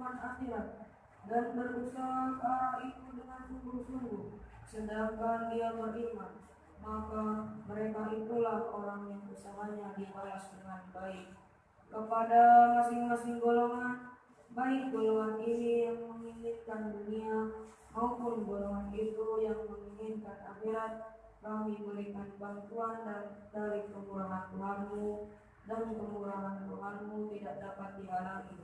kehidupan akhirat dan berusaha ke arah itu dengan sungguh-sungguh, sedangkan dia beriman, maka mereka itulah orang yang usahanya dibalas dengan baik. Kepada masing-masing golongan, baik golongan ini yang menginginkan dunia maupun golongan itu yang menginginkan akhirat, kami berikan bantuan dari kemurahan Tuhanmu, dan kemurahan Tuhanmu tidak dapat dihalangi.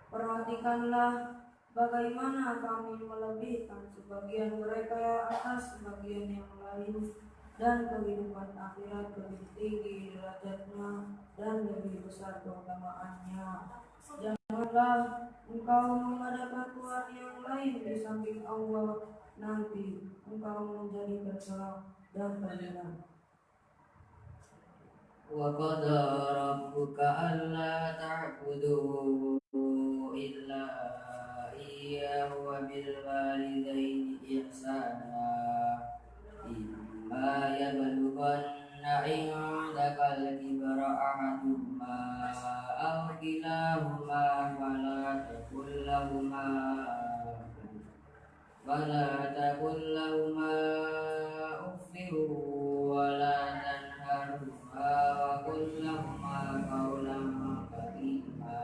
Perhatikanlah bagaimana kami melebihkan sebagian mereka atas sebagian yang lain, dan kehidupan akhirat lebih tinggi derajatnya dan lebih besar keutamaannya. Janganlah engkau mengadakan Tuhan yang lain di samping Allah, nanti engkau menjadi tercela dan terhina. وَقَضَى رَبُّكَ أَلَّا تَعْبُدُوا إِلَّا إِيَّاهُ وَبِالْوَالِدَيْنِ إِحْسَانًا إِمَّا يَبْلُغَنَّ عِندَكَ الْكِبَرَ أَحَدُهُمَا أَوْ كِلَاهُمَا فَلَا تَقُل لَّهُمَا أُفٍّ وَلَا تَنْهَرْهُمَا وَقُل لَّهُمَا قَوْلًا كَرِيمًا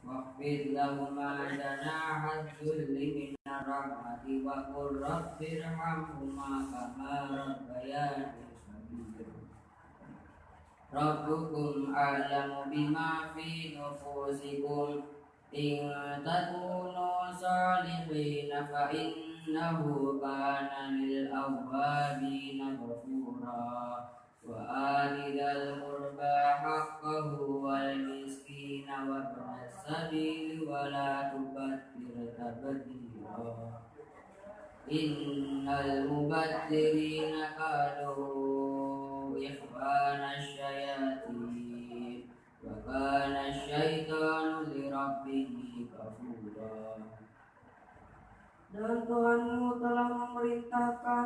واخفض لهما جناح الذل من الرحمة وقل رب ارحمهما كما ربياني صغيرا ربكم أعلم بما في نفوسكم إن تكونوا صالحين فإنه كان للأوابين غفورا وآت ذا القربى حقه والمسكين وابن السبيل ولا تبذر تبذيرا إن المبذرين كانوا إخوان الشياطين وكان الشيطان لربه كفورا. Dan Tuhanmu telah memerintahkan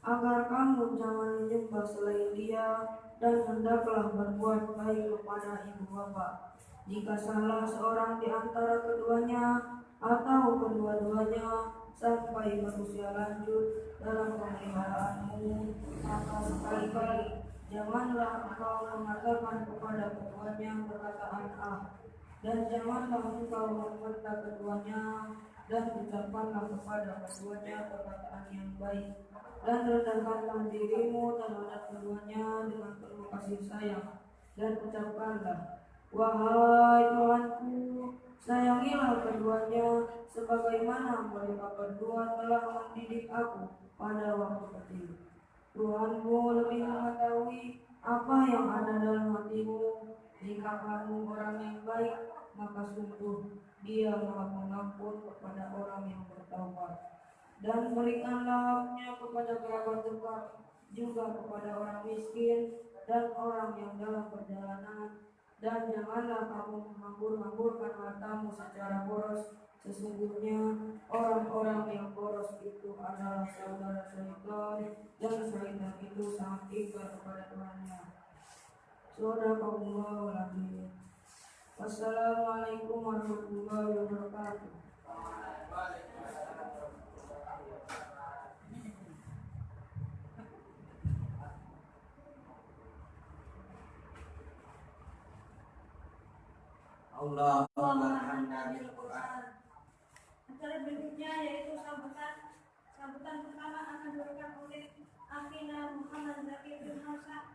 agar kamu jangan menyembah selain Dia, dan hendaklah berbuat baik kepada ibu bapa. Jika salah seorang di antara keduanya atau kedua-duanya sampai berusia lanjut dalam pemeliharaanmu, maka sekali-kali janganlah engkau mengatakan kepada keduanya perkataan dan janganlah engkau membentak keduanya, dan ucapkanlah kepada keduanya perkataan yang baik, dan rendahkanlah dirimu terhadap keduanya dengan penuh kasih sayang, dan ucapkanlah, wahai Tuhanku, sayangilah keduanya sebagaimana mereka berdua telah mendidik aku pada waktu kecil. Tuhanmu lebih mengetahui apa yang ada dalam hatimu. Jika kamu orang yang baik, maka sungguh Dia Maha Pengampun kepada orang yang bertaubat. Dan berikanlah haknya kepada kerabat dekat, juga kepada orang miskin dan orang yang dalam perjalanan. Dan janganlah kamu menghambur-hamburkan hartamu secara boros. Sesungguhnya orang-orang yang boros itu adalah saudara syaitan, dan syaitan itu sangat ingkar kepada Tuhannya. Shadaqallahul Azim. Wassalamualaikum warahmatullahi wabarakatuh. Allahumma hamdana bil Qur'an. Acara berikutnya yaitu sambutan pertama akan diberikan oleh Akina Muhammad Zakir bin Hausa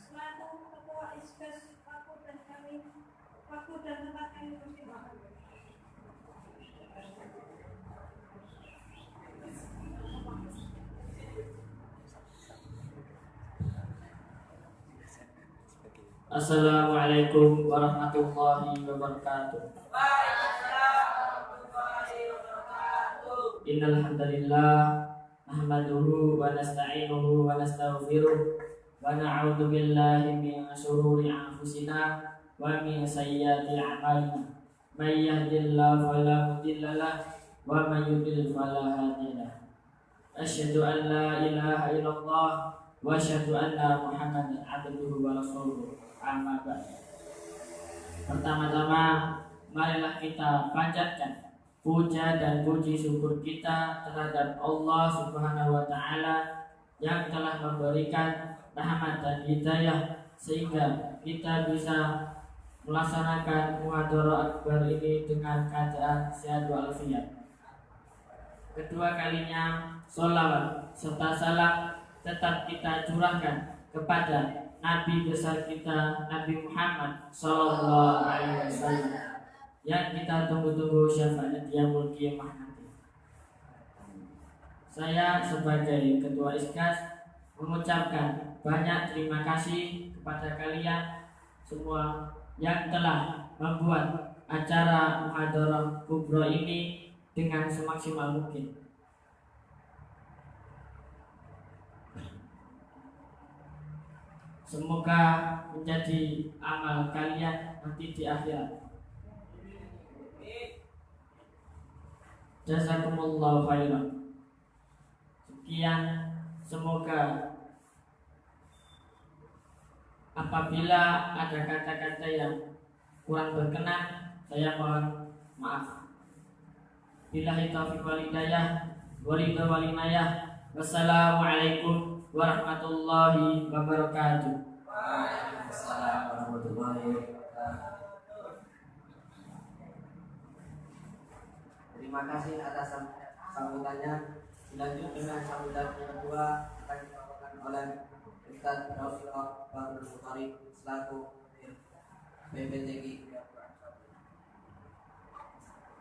selaku Ketua Iskes Fakultas tempat kami musibah. Assalamualaikum warahmatullahi wabarakatuh. Innal hamdalillah nahmaduhu wa nasta'inuhu wa nastaghfiruh wa na'udzu billahi min shururi anfusina wa min sayyiati a'malina. May yahdihillahu fala mudilla lahu wa may yudlil fala hadiya lahu. Asyhadu an la ilaha illallah wa asyhadu anna Muhammadan abduhu wa rasuluh. Amma ba'd. Pertama-tama, marilah kita panjatkan puja dan puji syukur kita terhadap Allah Subhanahu wa Ta'ala yang telah memberikan rahmat dan hidayah sehingga kita bisa melaksanakan muhadharah akbar ini dengan keadaan sehat walafiat. Kedua kalinya, sholawat serta salam tetap kita curahkan kepada Nabi besar kita, Nabi Muhammad Sallallahu Alaihi Wasallam, yang kita tunggu-tunggu syafaatnya di yaumul qiyamah nanti. Saya sebagai ketua Iskas mengucapkan banyak terima kasih kepada kalian semua yang telah membuat acara muhadharah kubra ini dengan semaksimal mungkin. Semoga menjadi amal kalian nanti di akhirat. Jazakumullahu khairan. Sekian, semoga apabila ada kata-kata yang kurang berkenan, saya mohon maaf. Billahi taufiq wal hidayah, waridha wal inayah. Wassalamualaikum warahmatullahi wabarakatuh. Waalaikumsalam warahmatullahi wabarakatuh. Terima kasih atas sambutannya. Dilanjut dengan sambutan yang kedua akan dibawakan oleh Ustaz Rasulullah Bahrul Bukhari selaku PPTG.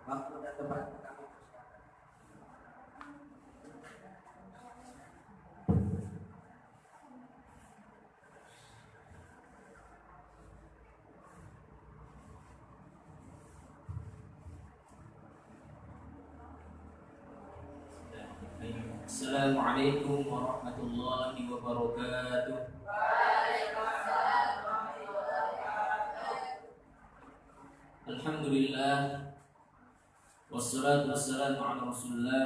Waktu dan tempat kami. Assalamualaikum warahmatullahi wabarakatuh. Alhamdulillah, wassalatu wassalamu ala Rasulillah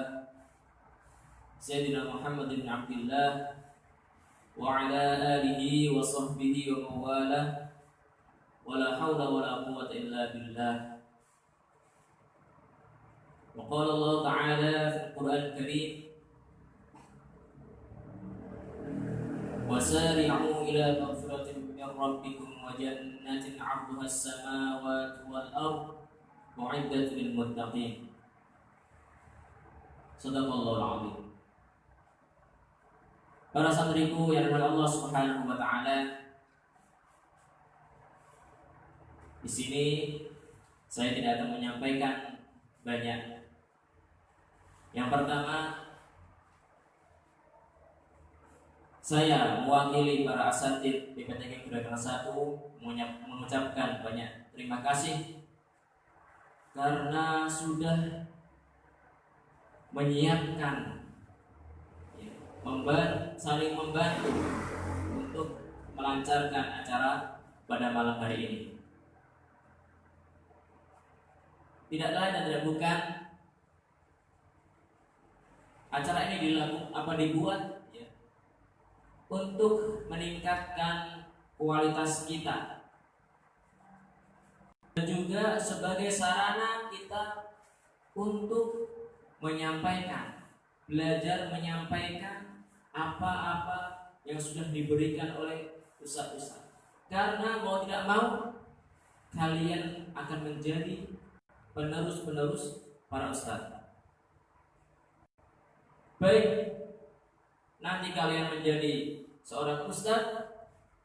Sayyidina Muhammad bin Abdillah wa ala alihi wa sahbihi wa mawalah, wa la hawla wa la quwwata illa billah. Wa qala Allah Ta'ala fil Qur'an Karim, وسارعوا إلى مغفرة من ربكم وجنة عرضها السماوات والأرض أعدت للمتقين. Shadaqallahul Azim. Para santriku yang dirahmati Allah Subhanahu wa Ta'ala, di sini saya tidak akan menyampaikan banyak. Yang pertama, saya mewakili para asatidz PPTG Gerakan 1 mengucapkan banyak terima kasih karena sudah menyiapkan, saling membantu untuk melancarkan acara pada malam hari ini. Tidak lain dan tidak bukan, acara ini dibuat untuk meningkatkan kualitas kita dan juga sebagai sarana kita untuk belajar menyampaikan apa-apa yang sudah diberikan oleh ustaz-ustaz. Karena mau tidak mau kalian akan menjadi penerus-penerus para ustaz. Baik nanti kalian menjadi seorang ustaz,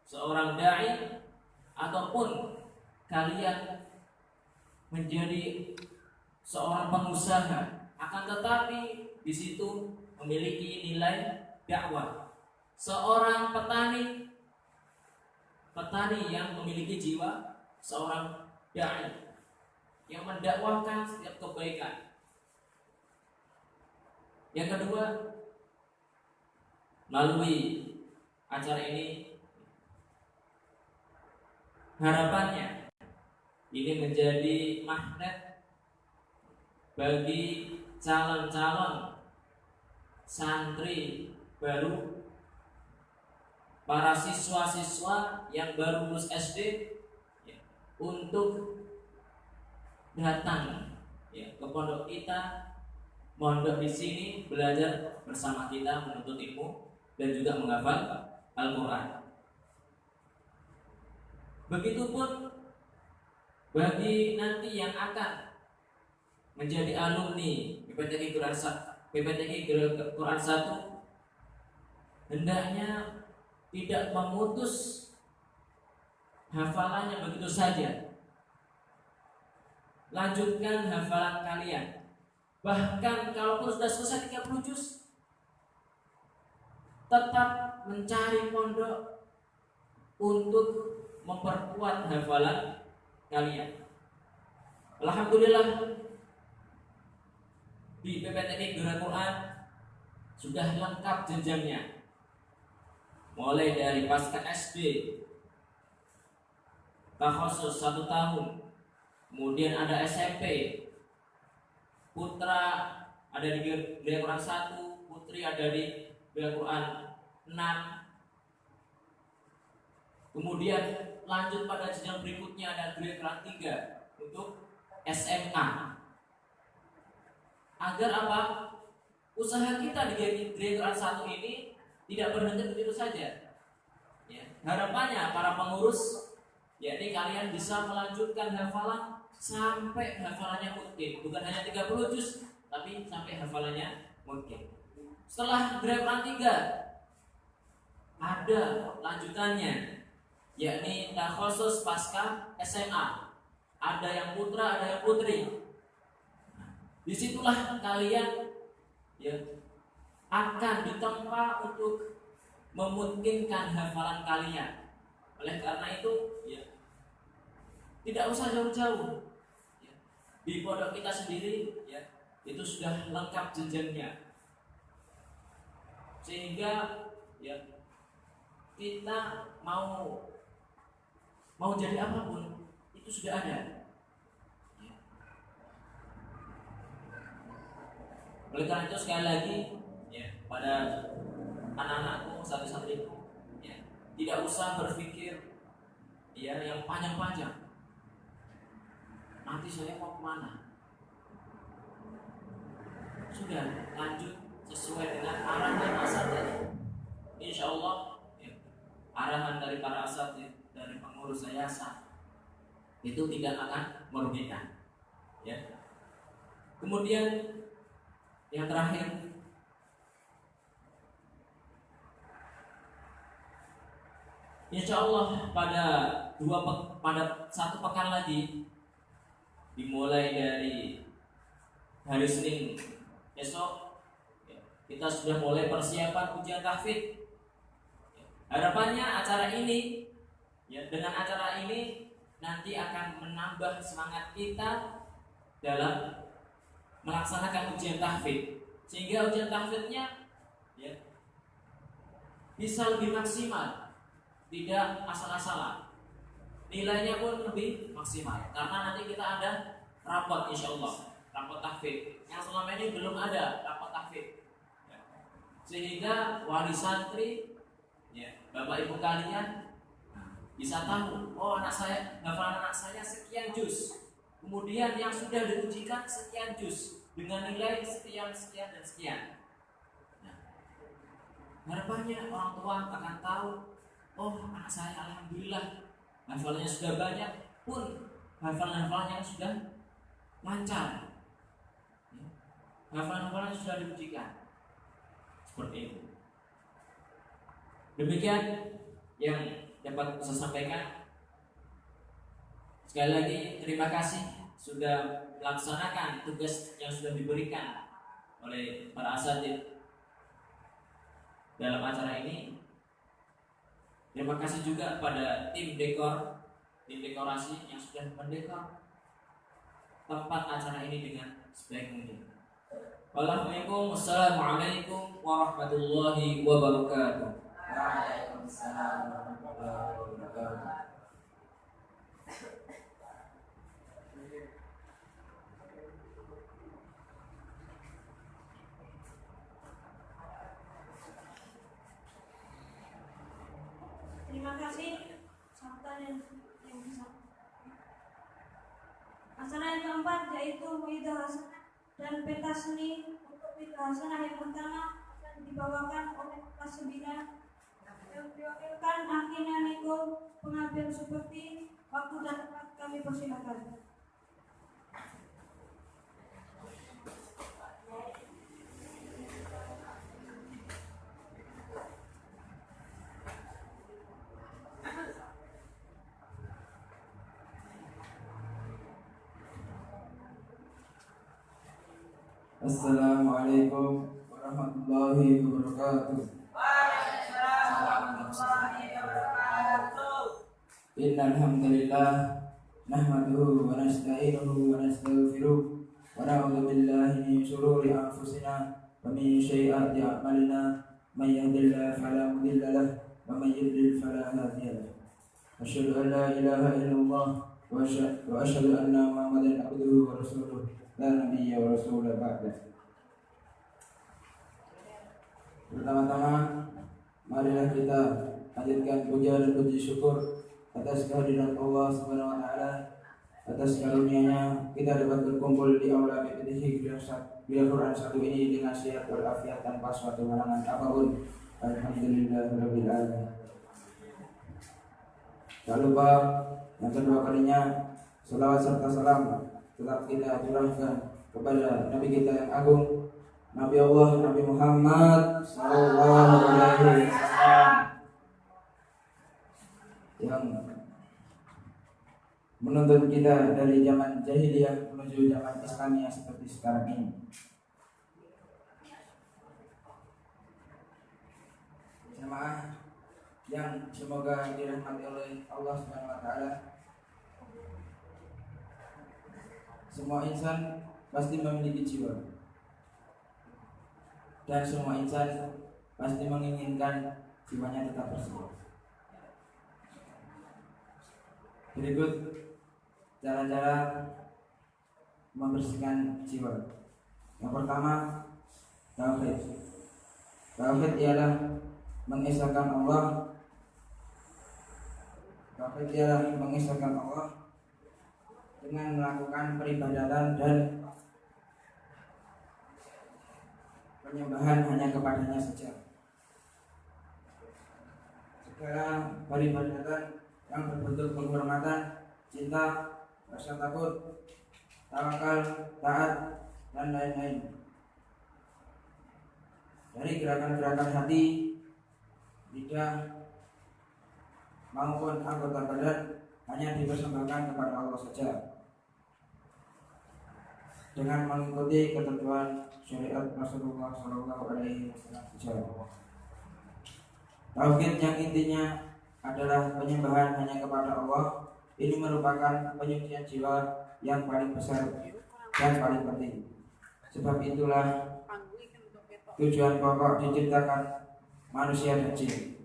seorang dai, ataupun kalian menjadi seorang pengusaha, akan tetapi di situ memiliki nilai dakwah. Seorang petani yang memiliki jiwa seorang dai yang mendakwahkan setiap kebaikan. Yang kedua, melalui acara ini harapannya ini menjadi magnet bagi calon-calon santri baru, para siswa-siswa yang baru lulus SD untuk datang ya ke pondok kita, mondok di sini, belajar bersama kita, menuntut ilmu dan juga menghafal Al-Qur'an. Begitupun bagi nanti yang akan menjadi alumni PPTK Quran 1, hendaknya tidak memutus hafalannya begitu saja. Lanjutkan hafalan kalian. Bahkan kalaupun sudah selesai 30 juz, tetap mencari pondok untuk memperkuat hafalan kalian. Alhamdulillah di PPTK Quran sudah lengkap jenjangnya. Mulai dari pasca SD, takhusus 1 tahun, kemudian ada SMP, putra ada di Quran 1, putri ada di Quran 6. Kemudian lanjut pada jenjang berikutnya ada Quran 3 untuk SMA. Agar apa? Usaha kita di Quran 1 ini tidak berhenti begitu saja. Ya, harapannya para pengurus, yakni kalian bisa melanjutkan hafalan sampai hafalannya mungkin, bukan hanya 30 juz, tapi sampai hafalannya mungkin. Setelah Quran 3 ada lanjutannya, yakni takhusus pasca SMA. Ada yang putra, ada yang putri. Disitulah kalian ya akan ditempa untuk memungkinkan hafalan kalian. Oleh karena itu, ya, tidak usah jauh-jauh. Ya, di pondok kita sendiri, ya, itu sudah lengkap jenjangnya. Sehingga, ya, kita mau jadi apapun itu sudah ada. Ya. Oleh karena itu sekali lagi, ya, pada anak-anakku, santri-santriku, ya, tidak usah berpikir ya yang panjang-panjang. Nanti saya mau kemana? Sudah lanjut sesuai dengan arahan asal tadi. Insya Allah ya, arahan dari para asal dari pengurus yayasan itu tidak akan merugikan. Ya. Kemudian yang terakhir, insya Allah pada 1 pekan lagi, dimulai dari hari Senin besok, kita sudah mulai persiapan ujian tahfidz. Harapannya acara ini, ya, dengan acara ini nanti akan menambah semangat kita dalam melaksanakan ujian tahfidz, sehingga ujian tahfidznya ya, bisa lebih maksimal, tidak asal-asalan. Nilainya pun lebih maksimal karena nanti kita ada rapot, insya Allah, rapot tahfidz yang selama ini belum ada rapot tahfidz, ya. Sehingga wali santri, ya, bapak ibu kalian bisa tahu, oh hafalan anak saya sekian juz, kemudian yang sudah diujikan sekian juz dengan nilai sekian dan sekian. Nah, harapannya orang tua akan tahu, oh anak saya alhamdulillah hafalannya sudah banyak, pun hafalan-hafalannya sudah lancar, ya. Hafalan-hafalannya sudah diujikan. Seperti itu. Demikian yang dapat saya sampaikan. Sekali lagi terima kasih sudah melaksanakan tugas yang sudah diberikan oleh para asatidz dalam acara ini. Terima kasih juga pada tim dekorasi yang sudah mendekor tempat acara ini dengan sebaik mungkin. Wassalamualaikum warahmatullahi wabarakatuh. Waalaikumsalam warahmatullahi wabarakatuh. Terima kasih sambutan yang bisa Acara yang keempat yaitu Maidah Hasanah dan peta seni. Untuk Maidah Hasanah yang pertama akan dibawakan oleh kelas 9 yang diwakilkan Akina Niko, pengambil seperti waktu dan tempat kami persilakan. Assalamualaikum warahmatullahi wabarakatuh. Innal hamdalillah nahmaduhu wa nasta'inuhu wa nastaghfiruh wa na'udzu billahi min shururi anfusina wa min sayyiati a'malina may yahdihillahu fala mudilla lahu wa may yudlil fala hadiya lahu. Asyhadu an la ilaha illallah wa asyhadu anna Muhammadan abduhu wa rasuluh la nabiyya wa rasula ba'da. Pertama-tama marilah kita panjatkan puja dan puji syukur atas kehadiran Allah Subhanahu wa taala, atas karunia-Nya kita dapat berkumpul di aula BPTH Bil Quran satu ini dengan sehat walafiat tanpa suatu halangan apapun. Alhamdulillahirabbil alamin. Tak lupa yang kedua kalinya selawat serta salam tetap kita curahkan kepada Nabi kita yang agung, Nabi Allah Nabi Muhammad sallallahu alaihi wasallam, yang menuntun kita dari zaman jahiliyah menuju zaman Islamiyah seperti sekarang ini. Jemaah yang semoga dirahmati oleh Allah Subhanahu wa taala, semua insan pasti memiliki jiwa dan semua insan pasti menginginkan jiwanya tetap bersih. Berikut cara-cara membersihkan jiwa. Yang pertama, tauhid. Tauhid ialah mengesahkan Allah. Tauhid ialah mengesahkan Allah dengan melakukan peribadatan dan penyembahan hanya kepadanya saja. Segala peribadatan yang berbentuk penghormatan, cinta, rasa takut, tawakal, taat, dan lain-lain. Dari gerakan-gerakan hati, lidah, maupun anggota badan hanya dipersembahkan kepada Allah saja, dengan mengikuti ketentuan syariat Rasulullah SAW. Tauhid yang intinya adalah penyembahan hanya kepada Allah. Ini merupakan penyucian jiwa yang paling besar dan paling penting. Sebab itulah tujuan pokok diciptakan manusia dan jin.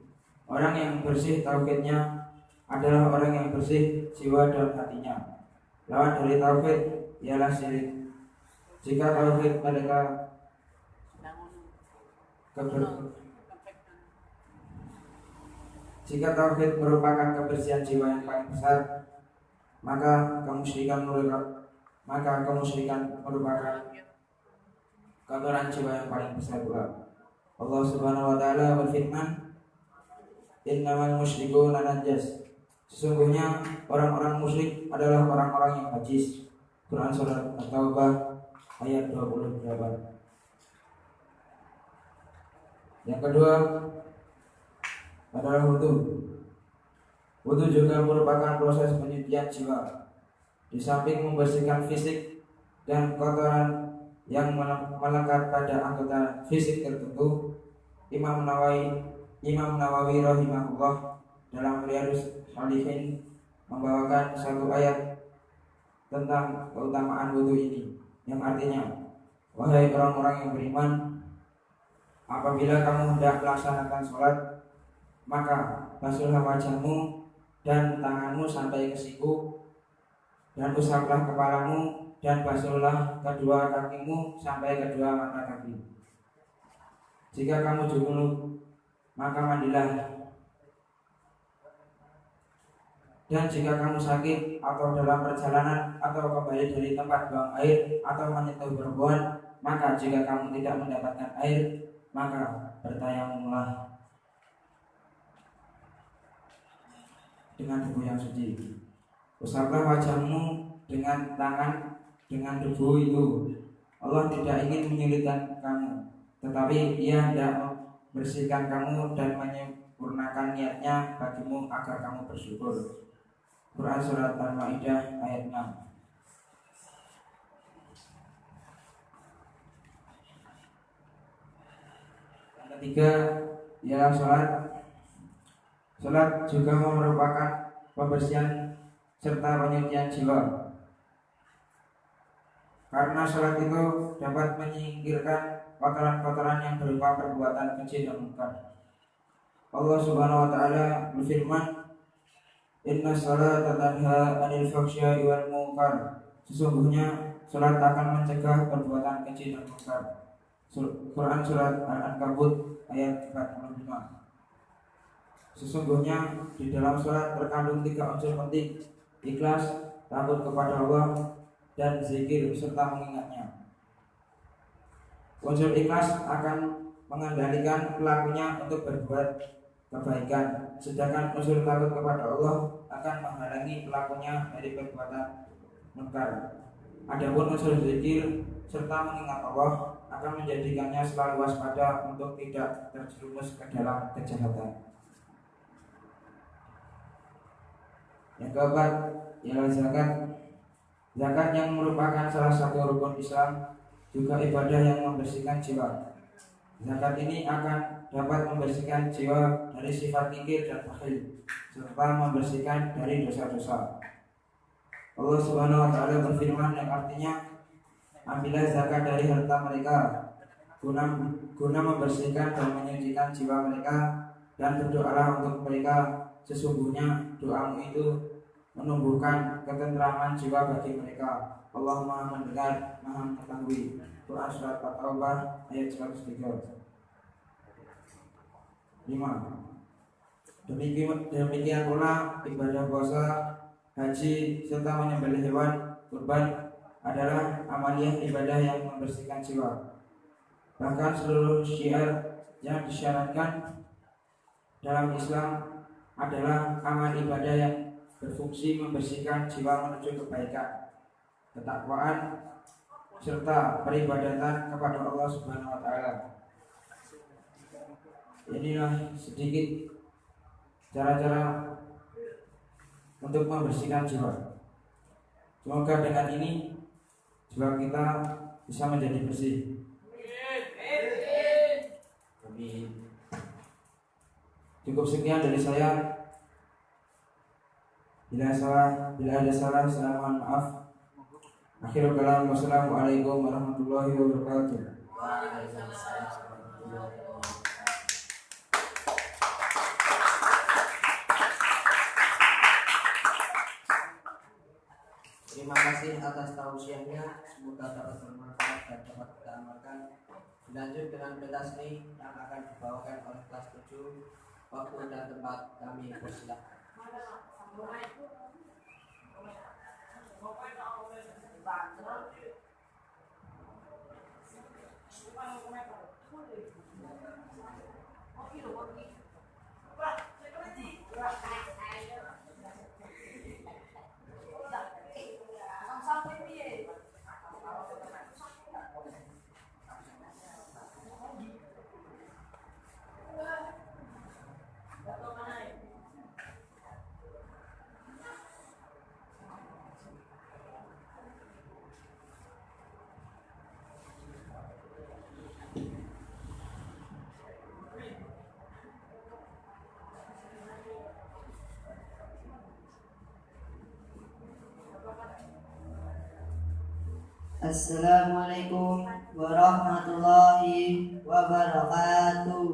Orang yang bersih tauhidnya adalah orang yang bersih jiwa dan hatinya. Lawan dari tauhid ialah syirik. Jika tauhid mereka Jika tauhid merupakan kebersihan jiwa yang paling besar, maka kemusyrikan merupakan kotoran jiwa yang paling besar pula. Allah Subhanahu wa taala berfirman, "Innamal musyrikuuna najas." Sesungguhnya orang-orang musyrik adalah orang-orang yang najis. Quran surat At-Taubah ayat 28. Yang kedua adalah wudu. Wudu juga merupakan proses penyucian jiwa. Di samping membersihkan fisik dan kotoran yang melekat pada anggota fisik tertentu, Imam Nawawi rahimahullah dalam Riyadhus Shalihin membawakan satu ayat tentang keutamaan wudu ini, yang artinya, wahai orang-orang yang beriman, apabila kamu hendak melaksanakan sholat, maka basuhlah wajahmu dan tanganmu sampai ke siku, dan usaplah kepalamu dan basuhlah kedua kakimu sampai kedua mata kaki. Jika kamu junub, maka mandilah. Dan jika kamu sakit atau dalam perjalanan atau kembali dari tempat buang air atau menyentuh perempuan, maka jika kamu tidak mendapatkan air, maka bertayamumlah dengan debu yang suci. Usaplah wajahmu dengan tangan dengan debu itu. Allah tidak ingin menyulitkan kamu, tetapi Ia hendak membersihkan kamu dan menyempurnakan niatnya bagimu agar kamu bersyukur. Quran Surat Al-Ma'idah ayat 6. Yang ketiga ialah sholat. Sholat juga merupakan pembersihan serta penyucian jiwa, karena sholat itu dapat menyingkirkan kotoran-kotoran yang berupa perbuatan keji dan munkar. Allah Subhanahu wa taala berfirman, "Inna sholata tanha 'anil fahsya'i wal munkar." Sesungguhnya salat akan mencegah perbuatan keji dan munkar. Quran Surat Al-Ankabut ayat 45. Sesungguhnya di dalam salat terkandung 3 unsur penting: ikhlas, takut kepada Allah, dan zikir serta mengingatnya. Unsur ikhlas akan mengendalikan pelakunya untuk berbuat kebaikan, sedangkan unsur takut kepada Allah akan menghalangi pelakunya dari perbuatan munkar. Adapun unsur zikir serta mengingat Allah akan menjadikannya selalu waspada untuk tidak terjerumus ke dalam kejahatan. Yang keempat ialah zakat. Zakat yang merupakan salah satu rukun Islam, juga ibadah yang membersihkan jiwa. Zakat ini akan dapat membersihkan jiwa dari sifat kikir dan bakhil, serta membersihkan dari dosa-dosa. Allah Subhanahu wa taala berfirman yang artinya, "Ambillah zakat dari harta mereka guna membersihkan dan menyucikan jiwa mereka, dan berdoalah untuk mereka. Sesungguhnya doamu itu menumbuhkan ketentraman jiwa bagi mereka. Allah Maha mendengar, Maha mengetahui." Quran Surat At-Taubah ayat 103. 5. Demikian pula ibadah puasa, haji, serta menyembelih hewan kurban adalah amaliyah ibadah yang membersihkan jiwa. Bahkan seluruh syiar yang disyaratkan dalam Islam adalah amal ibadah yang berfungsi membersihkan jiwa menuju kebaikan, ketakwaan, serta peribadatan kepada Allah Subhanahu wa taala. Inilah sedikit cara-cara untuk membersihkan jiwa. Semoga dengan ini jiwa kita bisa menjadi bersih. Amin. Cukup sekian dari saya. Bila ada salah, saya mohon maaf. Akhirul kalam, wassalamualaikum warahmatullahi wabarakatuh. Terima kasih atas tausiahnya, semoga dapat bermanfaat dan dapat kita amalkan. Dilanjut dengan pentas ini yang akan dibawakan oleh kelas 7. Waktu dan tempat kami persilakan. Assalamualaikum warahmatullahi wabarakatuh.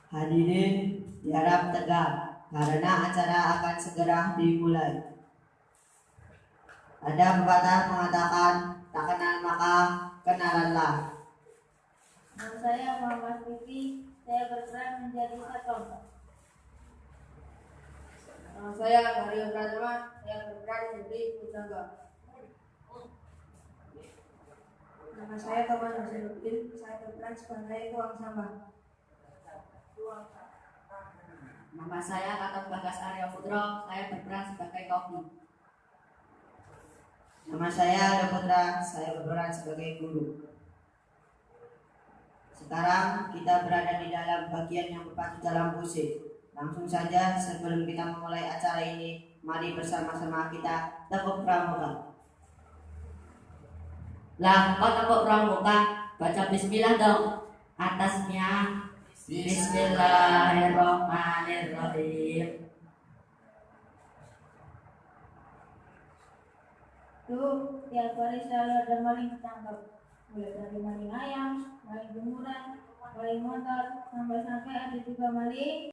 Hadirin diharap tegak karena acara akan segera dimulai. Ada pepatah mengatakan, tak kenal maka kenalanlah. Nama saya Muhammad Fikri saya berperan menjadi satpam. Nama saya Mario Pratama, saya berperan menjadi penjaga. Nama saya Toman Nasiruddin, saya berperan sebagai tukang sampah. Nama saya Gatot Bagas Arya Putro, saya berperan sebagai koki. Nama saya Ada Putra, saya berperan sebagai guru. Sekarang kita berada di dalam bagian yang berpacu dalam musik. Langsung saja sebelum kita memulai acara ini, mari bersama-sama kita tepuk pramuka. Lah, kok tepuk pramuka? Baca bismillah dong. Atasnya Bismillahirrahmanirrahim. Tuh, tiap hari selalu ada maling ketangkap. Mulai dari maling ayam, maling jemuran, maling motor, sampai-sampai ada juga maling.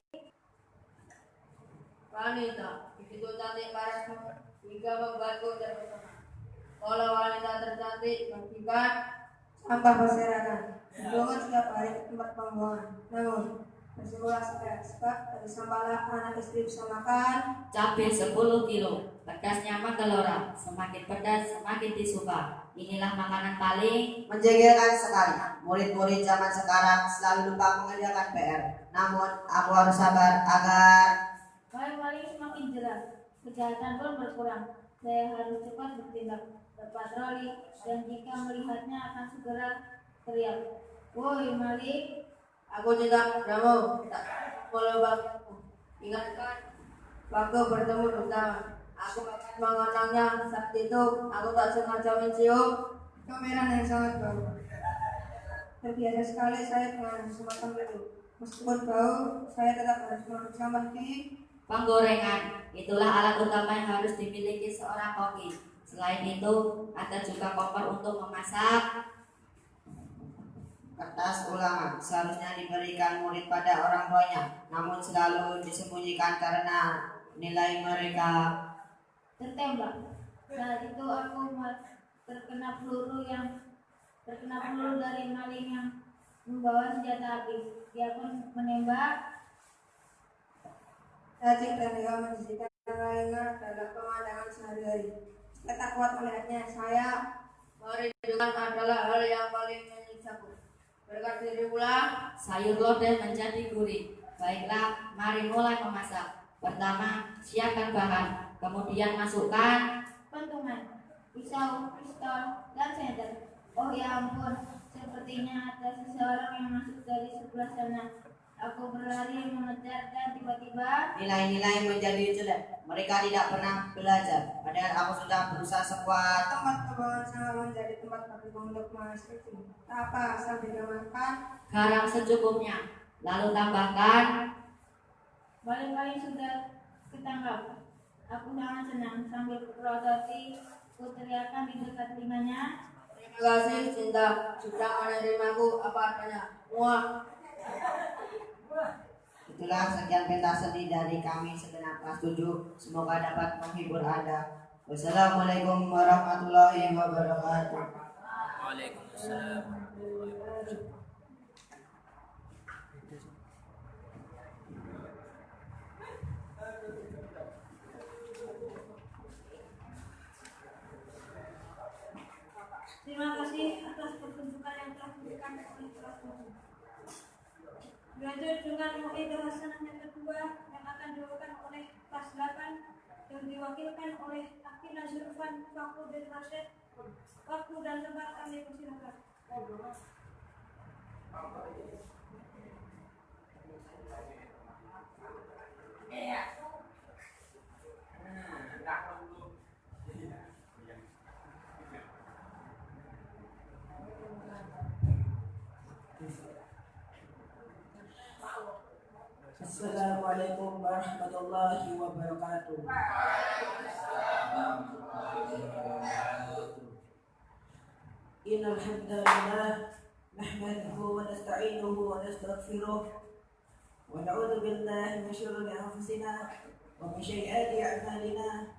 Wanita, begitu cantik parasmu hingga membuatku terpesona. Kalau wanita tercantik bagikan sampah berserakan. Buangan setiap hari ke tempat pembuangan. Namun, bersekolah sekarang sebab dari sampahlah anak istri bisa makan. Cabai 10 kilo, pedasnya menggelora, semakin pedas semakin disuka. Inilah makanan paling menjengkelkan sekali. Murid-murid zaman sekarang selalu lupa mengerjakan PR. Namun aku harus sabar agar Maling-maling semakin jelas, kejahatan pun berkurang. Saya harus cepat bertindak, berpatroli, dan jika melihatnya akan segera teriak, "Woi maling!" Aku tidak padamu, tak boleh bagimu. Ingatkan, waktu bertemu bersama. Aku akan mengenangnya saat itu. Aku tak sengaja mencium kamera yang sangat bau. Terbiasa sekali saya dengan semacam itu. Meskipun bau, saya tetap harus membuang sampah di penggorengan. Itulah alat utama yang harus dimiliki seorang koki. Selain itu, ada juga kompor untuk memasak. Kertas ulangan seharusnya diberikan murid pada orang tuanya, namun selalu disembunyikan karena nilai mereka Tertembak. Saat itu aku terkena peluru dari maling yang membawa senjata api. Dia pun menembak. cacing dan dewa menjadikan lainnya dalam pemandangan sehari-hari. Saya tak kuat melihatnya. Saya merindukan adalah hal yang paling menyiksaku. Berkat diri pula, sayur lodeh menjadi gurih. Baiklah, mari mulai memasak. Pertama, siapkan bahan, kemudian masukkan Pentungan, pisau, pistol, dan senter. Oh ya ampun, sepertinya ada seseorang yang masuk dari sebelah sana. Aku berlari mengejar dan tiba-tiba nilai-nilai menjadi jelek. Mereka tidak pernah belajar. Padahal aku sudah berusaha sekuat. tempat pembuangan sangat menjadi tempat bagiku untuk mengakhiri. Tak apa, asal dimakan. Garam secukupnya. Lalu tambahkan maling-maling sudah ketangkap. Aku sangat senang sambil berprosesi. Ku teriakan di dekat telinganya. Terima kasih cinta sudah menerimaku apa adanya. Muah. itulah sekian pentas seni dari kami segenap kelas 7. Semoga dapat menghibur Anda. Wassalamualaikum warahmatullahi wabarakatuh. Waalaikumsalam. Terima kasih atas pertunjukan yang telah diberikan oleh kelas 7. Dilanjut dengan Mu'idah Hasanah yang kedua yang akan dibawakan oleh kelas 8 yang diwakilkan oleh Akina Zurfan Fakhruddin Rasyid. Waktu dan tempat kami persilakan. Assalamualaikum warahmatullahi wabarakatuh. Innal hamdalillah nahmaduhu wa nasta'inuhu wa nastaghfiruh wa na'udzu billahi min shururi anfusina wa min sayyiati a'malina.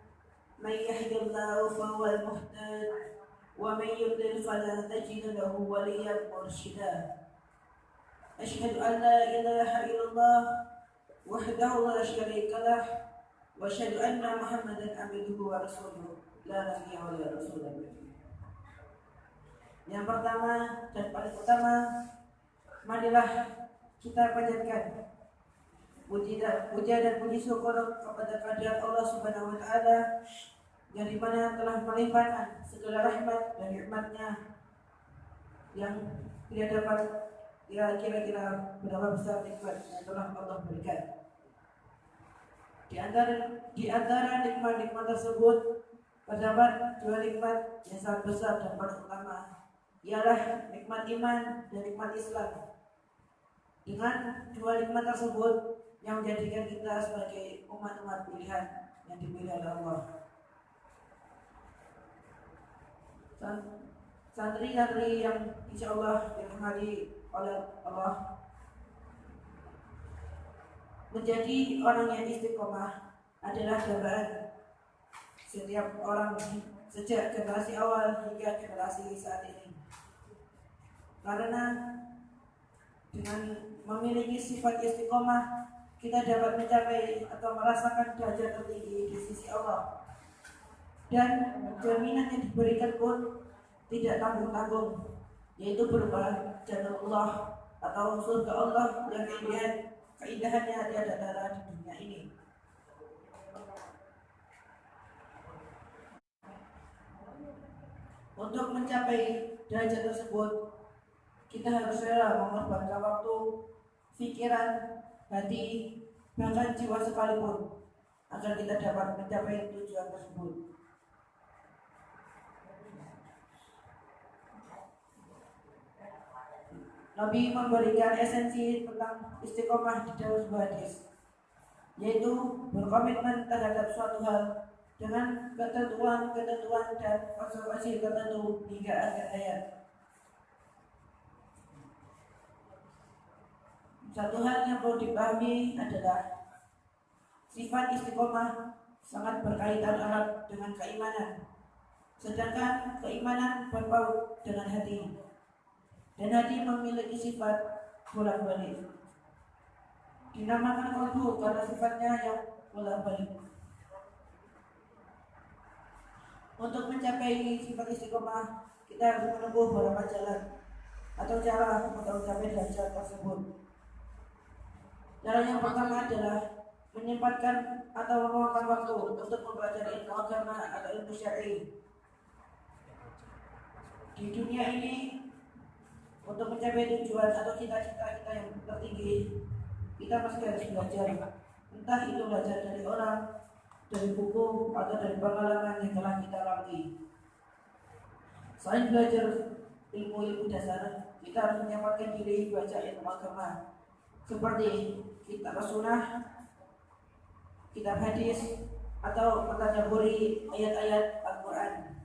Man yahdihillahu fahuwal muhtad wa man yudlil fala tajida lahu waliyyan mursyida. أشهد أن لا إله إلا الله وحده لا شريك له وأشهد أن محمدا عبده ورسوله لا نبي ولا رسول بعده. Yang pertama dan paling utama, marilah kita panjatkan puja dan puji syukur kepada kehadirat Allah Subhanahu wa taala yang dimana telah melimpahkan segala rahmat dan nikmat-Nya yang tidak dapat kira-kira berapa besar nikmat yang telah Allah berikan. Di antara nikmat-nikmat tersebut terdapat dua nikmat yang sangat besar dan paling utama, ialah nikmat iman dan nikmat Islam. Dengan dua nikmat tersebut yang menjadikan kita sebagai umat-umat pilihan yang dipilih oleh Allah. Santri-santri yang insya Allah dirahmati oleh Allah, menjadi orang yang istiqomah adalah dambaan setiap orang sejak generasi awal hingga generasi saat ini. Karena dengan memiliki sifat istiqomah, kita dapat mencapai atau merasakan derajat tertinggi di sisi Allah. Dan jaminan yang diberikan pun tidak tanggung-tanggung, yaitu berupa jannatullah atau surga Allah yang keindahannya tiada-tara di dunia ini. Untuk mencapai derajat tersebut, kita harus rela mengorbankan waktu, pikiran, hati, bahkan jiwa sekalipun agar kita dapat mencapai tujuan tersebut. Nabi memberikan esensi tentang istiqomah di dalam sebuah hadis, yaitu berkomitmen terhadap suatu hal dengan ketentuan dan konsekuensi tertentu hingga akhir hayat. Satu hal yang perlu dipahami adalah sifat istiqomah sangat berkaitan erat dengan keimanan, sedangkan keimanan berpaut dengan hati. Dan hati memiliki sifat bolak-balik. Dinamakan qalbu karena sifatnya yang bolak-balik. Untuk mencapai sifat istiqomah, kita harus menempuh beberapa jalan atau cara untuk mencapai derajat tersebut. Cara yang pertama adalah menyempatkan atau meluangkan waktu untuk mempelajari ilmu agama atau ilmu syar'i. Di dunia ini, untuk mencapai tujuan atau cita-cita kita yang tertinggi, kita pasti harus belajar. Entah itu belajar dari orang, dari buku, atau dari pengalaman yang telah kita lalui. Selain belajar ilmu dasar, kita harus menyempatkan diri baca ilmu agama, seperti kitab sunnah, kitab hadis, atau mentadabburi ayat-ayat Al-Quran.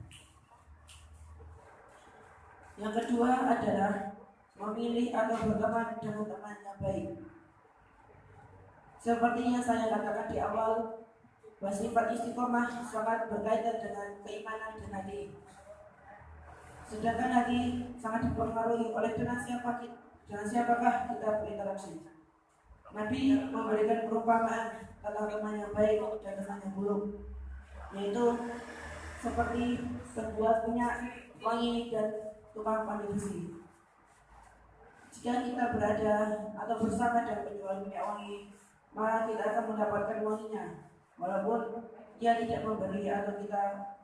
Yang kedua adalah memilih atau berteman dengan teman yang baik. Seperti yang saya katakan di awal, bahwa sifat istiqomah sangat berkaitan dengan keimanan dan hati. Sedangkan hati sangat dipengaruhi oleh dengan siapakah kita berinteraksi. Nabi memberikan perumpamaan tentang teman yang baik dan teman yang buruk, yaitu seperti sebuah minyak wangi dan tukang pandai besi. Jika kita berada atau bersama dengan penjual minyak wangi, maka kita akan mendapatkan wanginya, walaupun dia tidak memberi atau kita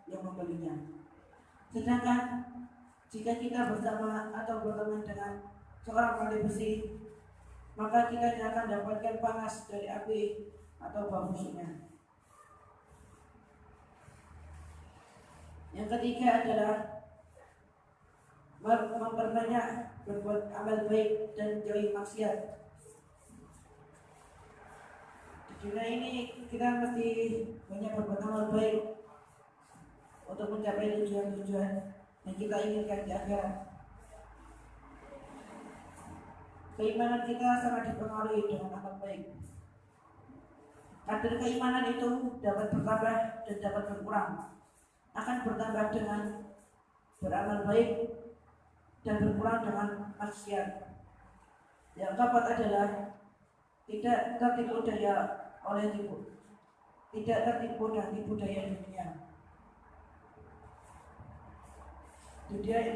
yang membelinya. Sedangkan jika kita bersama atau berteman dengan seorang pandai besi, maka kita tidak akan mendapatkan panas dari api atau bau busuknya. Yang ketiga adalah memperbanyak berbuat amal baik dan jauhi maksiat. Di dunia ini kita mesti banyak berbuat amal baik untuk mencapai tujuan-tujuan yang kita inginkan di akhirat. Keimanan kita sangat dipengaruhi dengan amal baik. Kadar keimanan itu dapat bertambah dan dapat berkurang. Akan bertambah dengan beramal baik dan berkurang dengan maksiat. Yang keempat adalah tidak tertipu daya oleh tidak tertipu dan tipu daya dunia.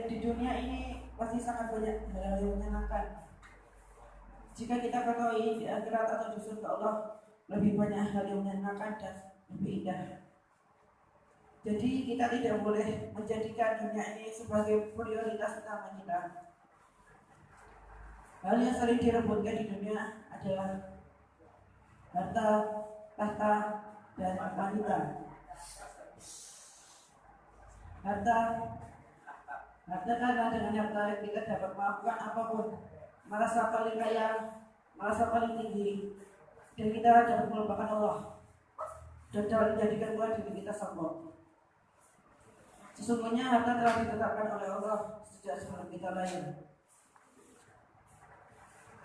Di dunia ini pasti sangat banyak hal yang menyenangkan. Jika kita ketahui di akhirat atau di surga Allah lebih banyak hal yang menyenangkan dan lebih indah. Jadi kita tidak boleh menjadikan dunia ini sebagai prioritas utama kita. Hal yang sering direbutkan di dunia adalah harta, tahta, dan wanita. Harta karena dengan harta kita dapat melakukan apapun, merasa paling kaya, merasa paling tinggi, dan kita dapat melupakan Allah dan dapat menjadikan pula diri kita sombong. Sesungguhnya harta telah ditetapkan oleh Allah sejak sebelum kita lahir.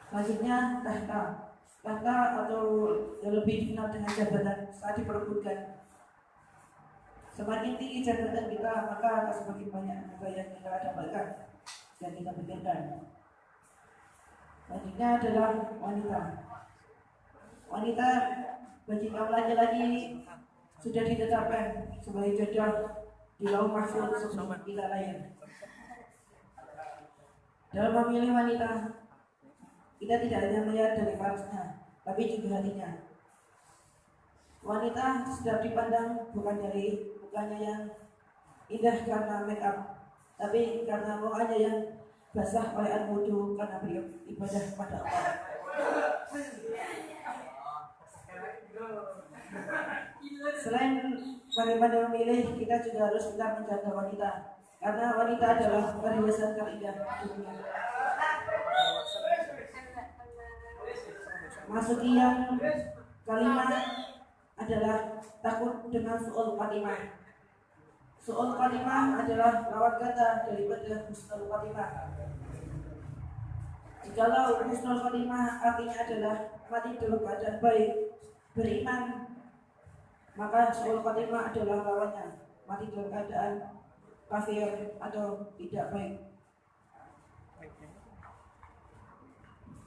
Selanjutnya tahta atau yang lebih dikenal dengan jabatan saat diperebutkan. Semakin tinggi jabatan kita, maka akan semakin banyak harta yang kita dapatkan dan kita pikirkan. Selanjutnya adalah wanita. Wanita bagi kaum laki-laki sudah ditetapkan sebagai jodoh di lauh mahfuz sebelum kita lahir. Dalam memilih wanita, kita tidak hanya melihat dari parasnya, tapi juga hatinya. Wanita sedap dipandang bukannya yang indah karena make up, tapi karena mukanya yang basah oleh air wudhu karena beribadah kepada Allah. Selain bagaimana memilih, kita juga harus pintar menjaga wanita, karena wanita adalah perhiasan terindah di dunia. Masuki yang kelima adalah takut dengan su'ul khatimah. Su'ul khatimah adalah lawan kata daripada husnul khatimah. Jikalau husnul khatimah artinya adalah mati dalam keadaan baik, beriman, maka su'ul khatimah adalah lawannya, mati dalam keadaan kafir atau tidak baik.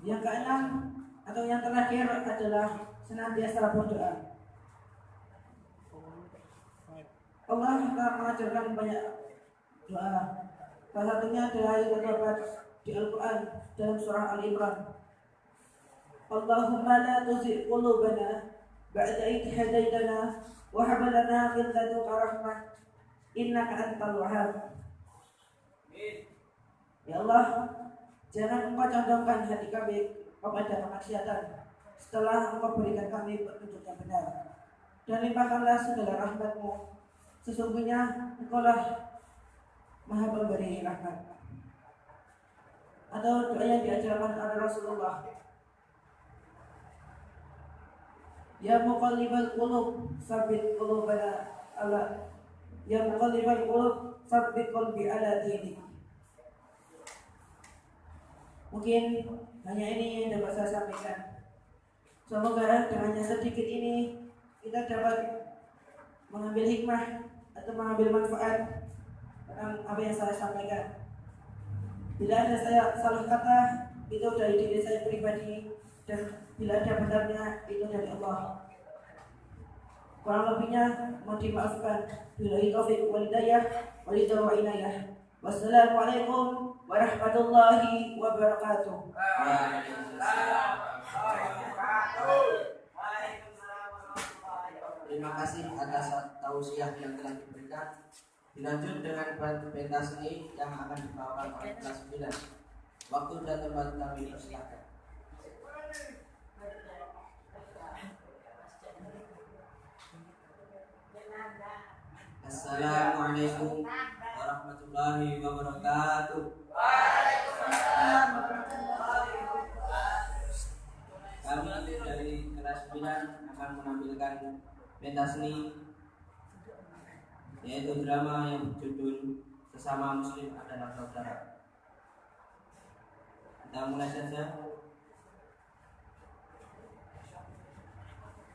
Yang keenam atau yang terakhir adalah senantiasa berdoa. Allah telah mengajarkan banyak doa. Salah satunya adalah yang terdapat di Al-Quran dalam surah Al-Imran. Allahumma la tuzigh qulubana ba'da idh hadaitana wa hab lana min ladunka rahmah innaka antal wahhab. Ya Allah, jangan Engkau condongkan hati kami kepada kemaksiatan setelah Engkau berikan kami petunjuk yang benar, dan limpahkanlah segala rahmat-Mu. Sesungguhnya Engkaulah Maha Pemberi rahmat. Atau doa yang diajarkan oleh Rasulullah. Ya muqallibal qulub, tsabbit qulubana ala. Ya muqallibal qulub, tsabbit qalbi ala dinik. Mungkin hanya ini yang dapat saya sampaikan. Semoga dengan yang sedikit ini kita dapat mengambil hikmah atau mengambil manfaat tentang apa yang saya sampaikan. Bila ada saya salah kata, itu dari diri saya pribadi, dan bila ada benarnya, itu dari Allah. Kurang lebihnya mohon dimaafkan. Billahi taufiq wal hidayah, walidayah wa inayah. Wassalamualaikum warahmatullahi wabarakatuh. Terima kasih atas tausiah yang telah diberikan. Dilanjut dengan pentas seni yang akan dibawakan oleh kelas 9. Waktu dan tempat kami persilakan. Assalamualaikum warahmatullahi wabarakatuh. Kami dari kelas 9 akan menampilkan pentas seni, yaitu drama yang berjudul Sesama Muslim Adalah Saudara. Kita mulai saja.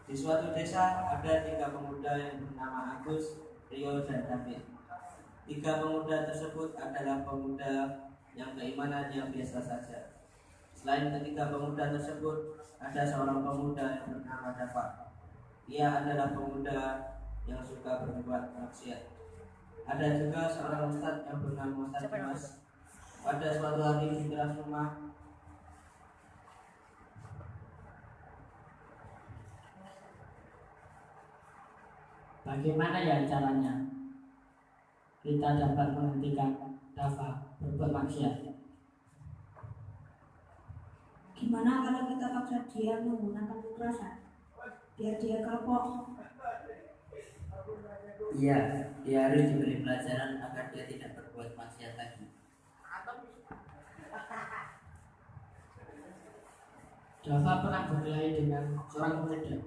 Di suatu desa ada 3 pemuda yang bernama Agus, Rio, dan David. 3 pemuda tersebut adalah pemuda yang keimanannya biasa saja. Selain ketiga pemuda tersebut, ada seorang pemuda yang bernama Dafa. Ia adalah pemuda yang suka berbuat maksiat. Ada juga seorang ustadz yang bernama Ustadz Dimas. Pada suatu hari di teras rumah, bagaimana ya caranya kita dapat menghentikan Dafa berbuat maksiat? Gimana kalau kita paksa dia menggunakan kekerasan biar dia kapok? Iya, dia harus diberi pelajaran agar dia tidak berbuat maksiat lagi. Dafa pernah berkelahi dengan seorang pemuda.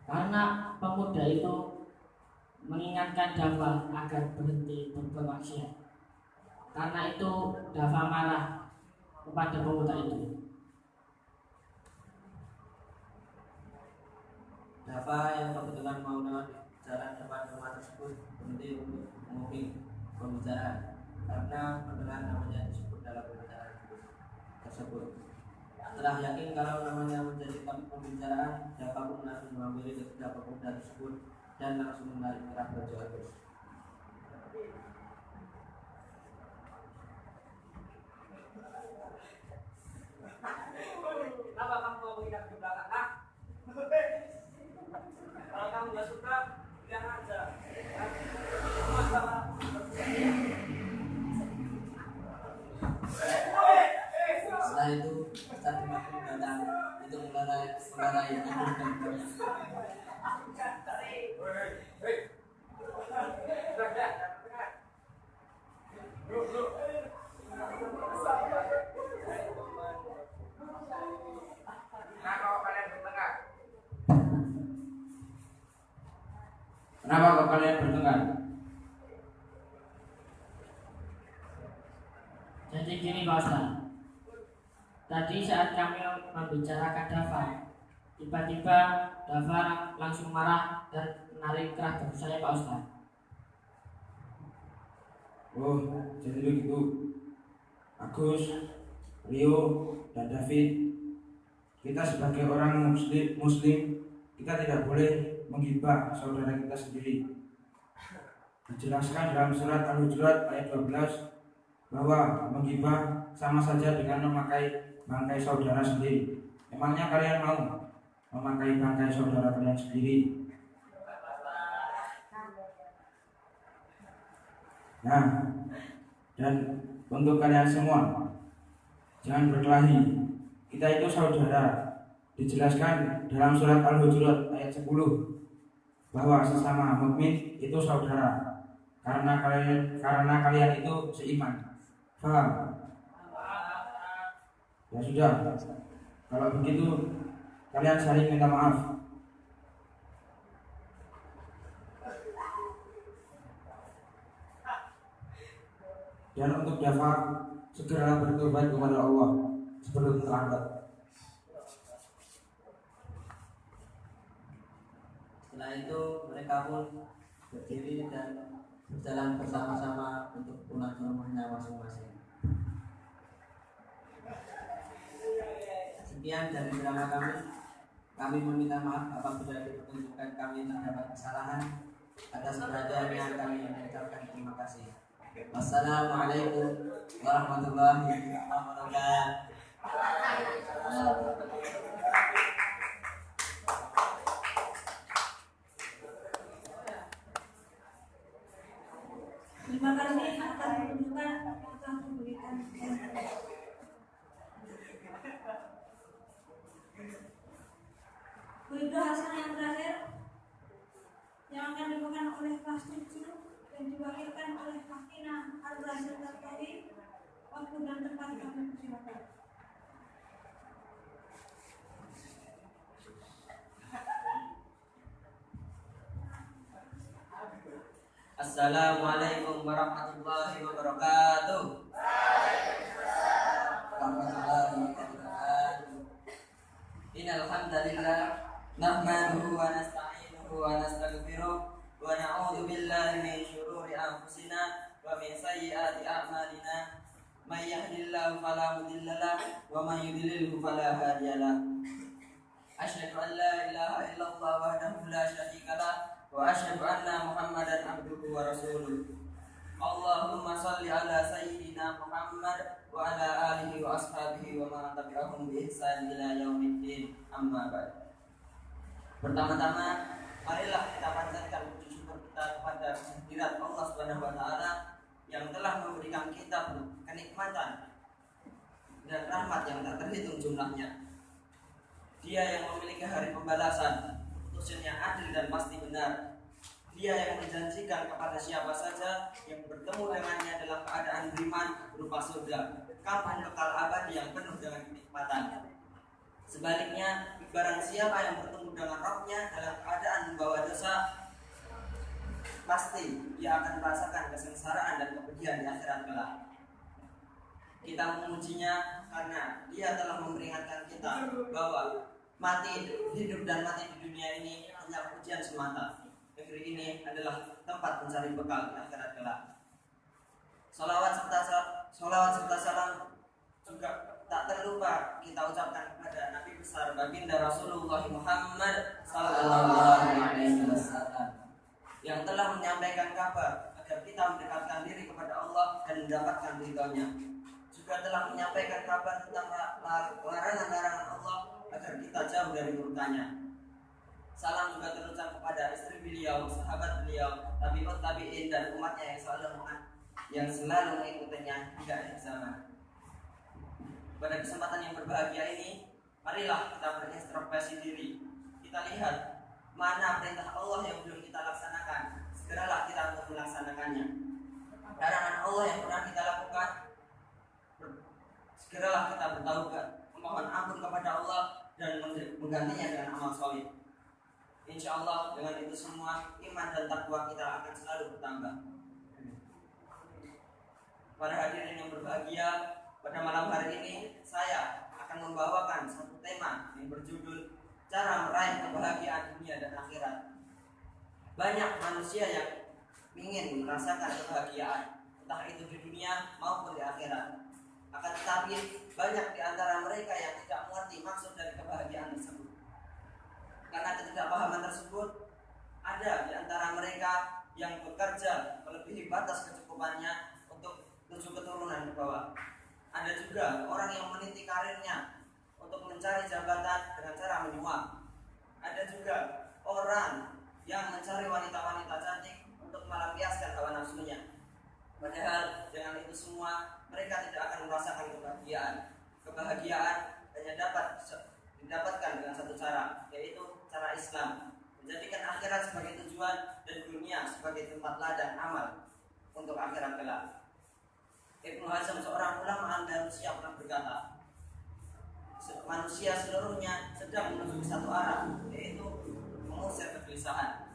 Karena pemuda itu mengingatkan Dafa agar berhenti berbuat maksiat. Karena itu Dafa marah kepada pemuda itu. Dafa yang kebetulan mau lewat jalan depan rumah tersebut berhenti untuk menghubungi pembicaraan karena mendengar namanya disebut dalam pembicaraan tersebut. Setelah yakin kalau namanya menjadi topik pembicaraan, Dafa pun langsung mengambil ketiga pemuda tersebut dan langsung menarik kerah baju Agus. Kenapa kamu mau menghidap di belakang? Ah? Kalau kamu nggak suka, bilang aja. Setelah itu, Ustadz Dimas pun datang untuk melerai Agus dan temannya. Kenapa kok kalian bertengkar? Jadi gini Pak Ustaz, tadi saat kami membicarakan Dafa, tiba-tiba Dafa langsung marah dan menarik kerah baju saya Pak Ustaz. Oh, jadi begitu. Agus, Rio, dan David, kita sebagai orang muslim, kita tidak boleh menggibah saudara kita sendiri. Dijelaskan dalam surat Al-Hujurat ayat 12 bahwa menggibah sama saja dengan memakai bangkai saudara sendiri. Emangnya kalian mau memakai bangkai saudara kalian sendiri? Nah, dan untuk kalian semua, jangan berkelahi. Kita itu saudara. Dijelaskan dalam surat Al-Hujurat ayat 10 bahwa sesama mukmin itu saudara karena kalian itu seiman. Paham? Ya sudah. Kalau begitu kalian saling minta maaf. Dan untuk Dafa segera bertobat kepada Allah sebelum terlambat. Setelah itu mereka pun berdiri dan berjalan bersama-sama untuk pulang ke rumahnya masing-masing. Sekian dari drama kami. Kami meminta maaf apabila dipertunjukkan kami terdapat kesalahan. Atas perhatiannya kami mengucapkan terima kasih. Wassalamualaikum warahmatullahi wabarakatuh. Terima kasih atas kunjungan yang telah diberikan. Berita hasil yang terakhir yang akan dibawakan oleh kelas 7 dan diwakilkan oleh Hakina Al-Rasul Tartawi. Waktu dan tempat kami persilakan. Assalamualaikum warahmatullahi wabarakatuh. Warahmatullahi wabarakatuh. Innal hamdalillah nahmaduhu wa nasta'inuhu wa nastaghfiruh wa na'udzu billahi min shururi anfusina wa min sayyiati a'malina. may yahdihillahu fala mudilla lahu wa may yudlilhu fala hadiya lahu. Asyhadu an la ilaha illallah wahdahu la syarika lah wa asyhadu anna Muhammadan abduhu wa rasuluh. Allahumma shalli ala sayyidina Muhammad wa ala alihi wa ashabihi wa man tabi'ahum bi ihsan ila yaumiddin. Amma ba'd. Pertama-tama marilah kita panjatkan puji syukur kita kepada kehadirat Allah Subhanahu wa taala yang telah memberikan kita kenikmatan dan rahmat yang tak terhitung jumlahnya. Dia yang memiliki hari pembalasan, putusannya adil dan pasti benar. Dia yang menjanjikan kepada siapa saja yang bertemu dengannya dalam keadaan beriman berupa surga, kampung kekal abadi yang penuh dengan kenikmatan. Sebaliknya, barang siapa yang bertemu dengan Rabb-nya dalam keadaan membawa dosa, pasti dia akan merasakan kesengsaraan dan kepedihan di akhirat kelak. Kita memujinya karena dia telah memperingatkan kita bahwa hidup dan mati di dunia ini hanya ujian semata. Negeri ini adalah tempat mencari bekal di akhirat kelak. Salawat serta salam juga tak terlupa kita ucapkan kepada Nabi besar baginda Rasulullah Muhammad sallallahu alaihi wasallam yang telah menyampaikan kabar agar kita mendekatkan diri kepada Allah dan mendapatkan ridhonya. Juga telah menyampaikan kabar tentang larangan-larangan Allah agar kita jauh dari murkanya. Salam juga terucap kepada istri beliau, sahabat beliau, tabi'ut tabi'in dan umatnya yang selalu mengikutinya hingga akhir zaman. Pada kesempatan yang berbahagia ini, marilah kita berintrospeksi diri. Kita lihat mana perintah Allah yang belum kita laksanakan. Segeralah kita untuk melaksanakannya. Larangan Allah yang pernah kita lakukan, segeralah kita bertaubat, memohon ampun kepada Allah dan menggantinya dengan amal soleh. Insya Allah dengan itu semua iman dan takwa kita akan selalu bertambah. Para hadirin yang berbahagia, pada malam hari ini saya akan membawakan satu tema yang berjudul cara meraih kebahagiaan dunia dan akhirat. Banyak manusia yang ingin merasakan kebahagiaan, entah itu di dunia maupun di akhirat. Akan tetapi banyak di antara mereka yang tidak mengerti maksud dari kebahagiaan tersebut. Karena ketidakpahaman tersebut, ada di antara mereka yang bekerja melebihi batas kecukupannya untuk 7 keturunan ke bawah. Ada juga orang yang meniti karirnya untuk mencari jabatan dengan cara menyuap. Ada juga orang yang mencari wanita-wanita cantik untuk melampiaskan hawa nafsunya. Padahal dengan itu semua mereka tidak akan merasakan kebahagiaan. Kebahagiaan hanya dapat didapatkan dengan satu cara, yaitu cara Islam, menjadikan akhirat sebagai tujuan dan dunia sebagai tempat ladang amal untuk akhirat kelak. Ibnu Hazm, seorang ulama Andalusia, pernah berkata, manusia seluruhnya sedang menuju satu arah, yaitu mengusir kegelisahan.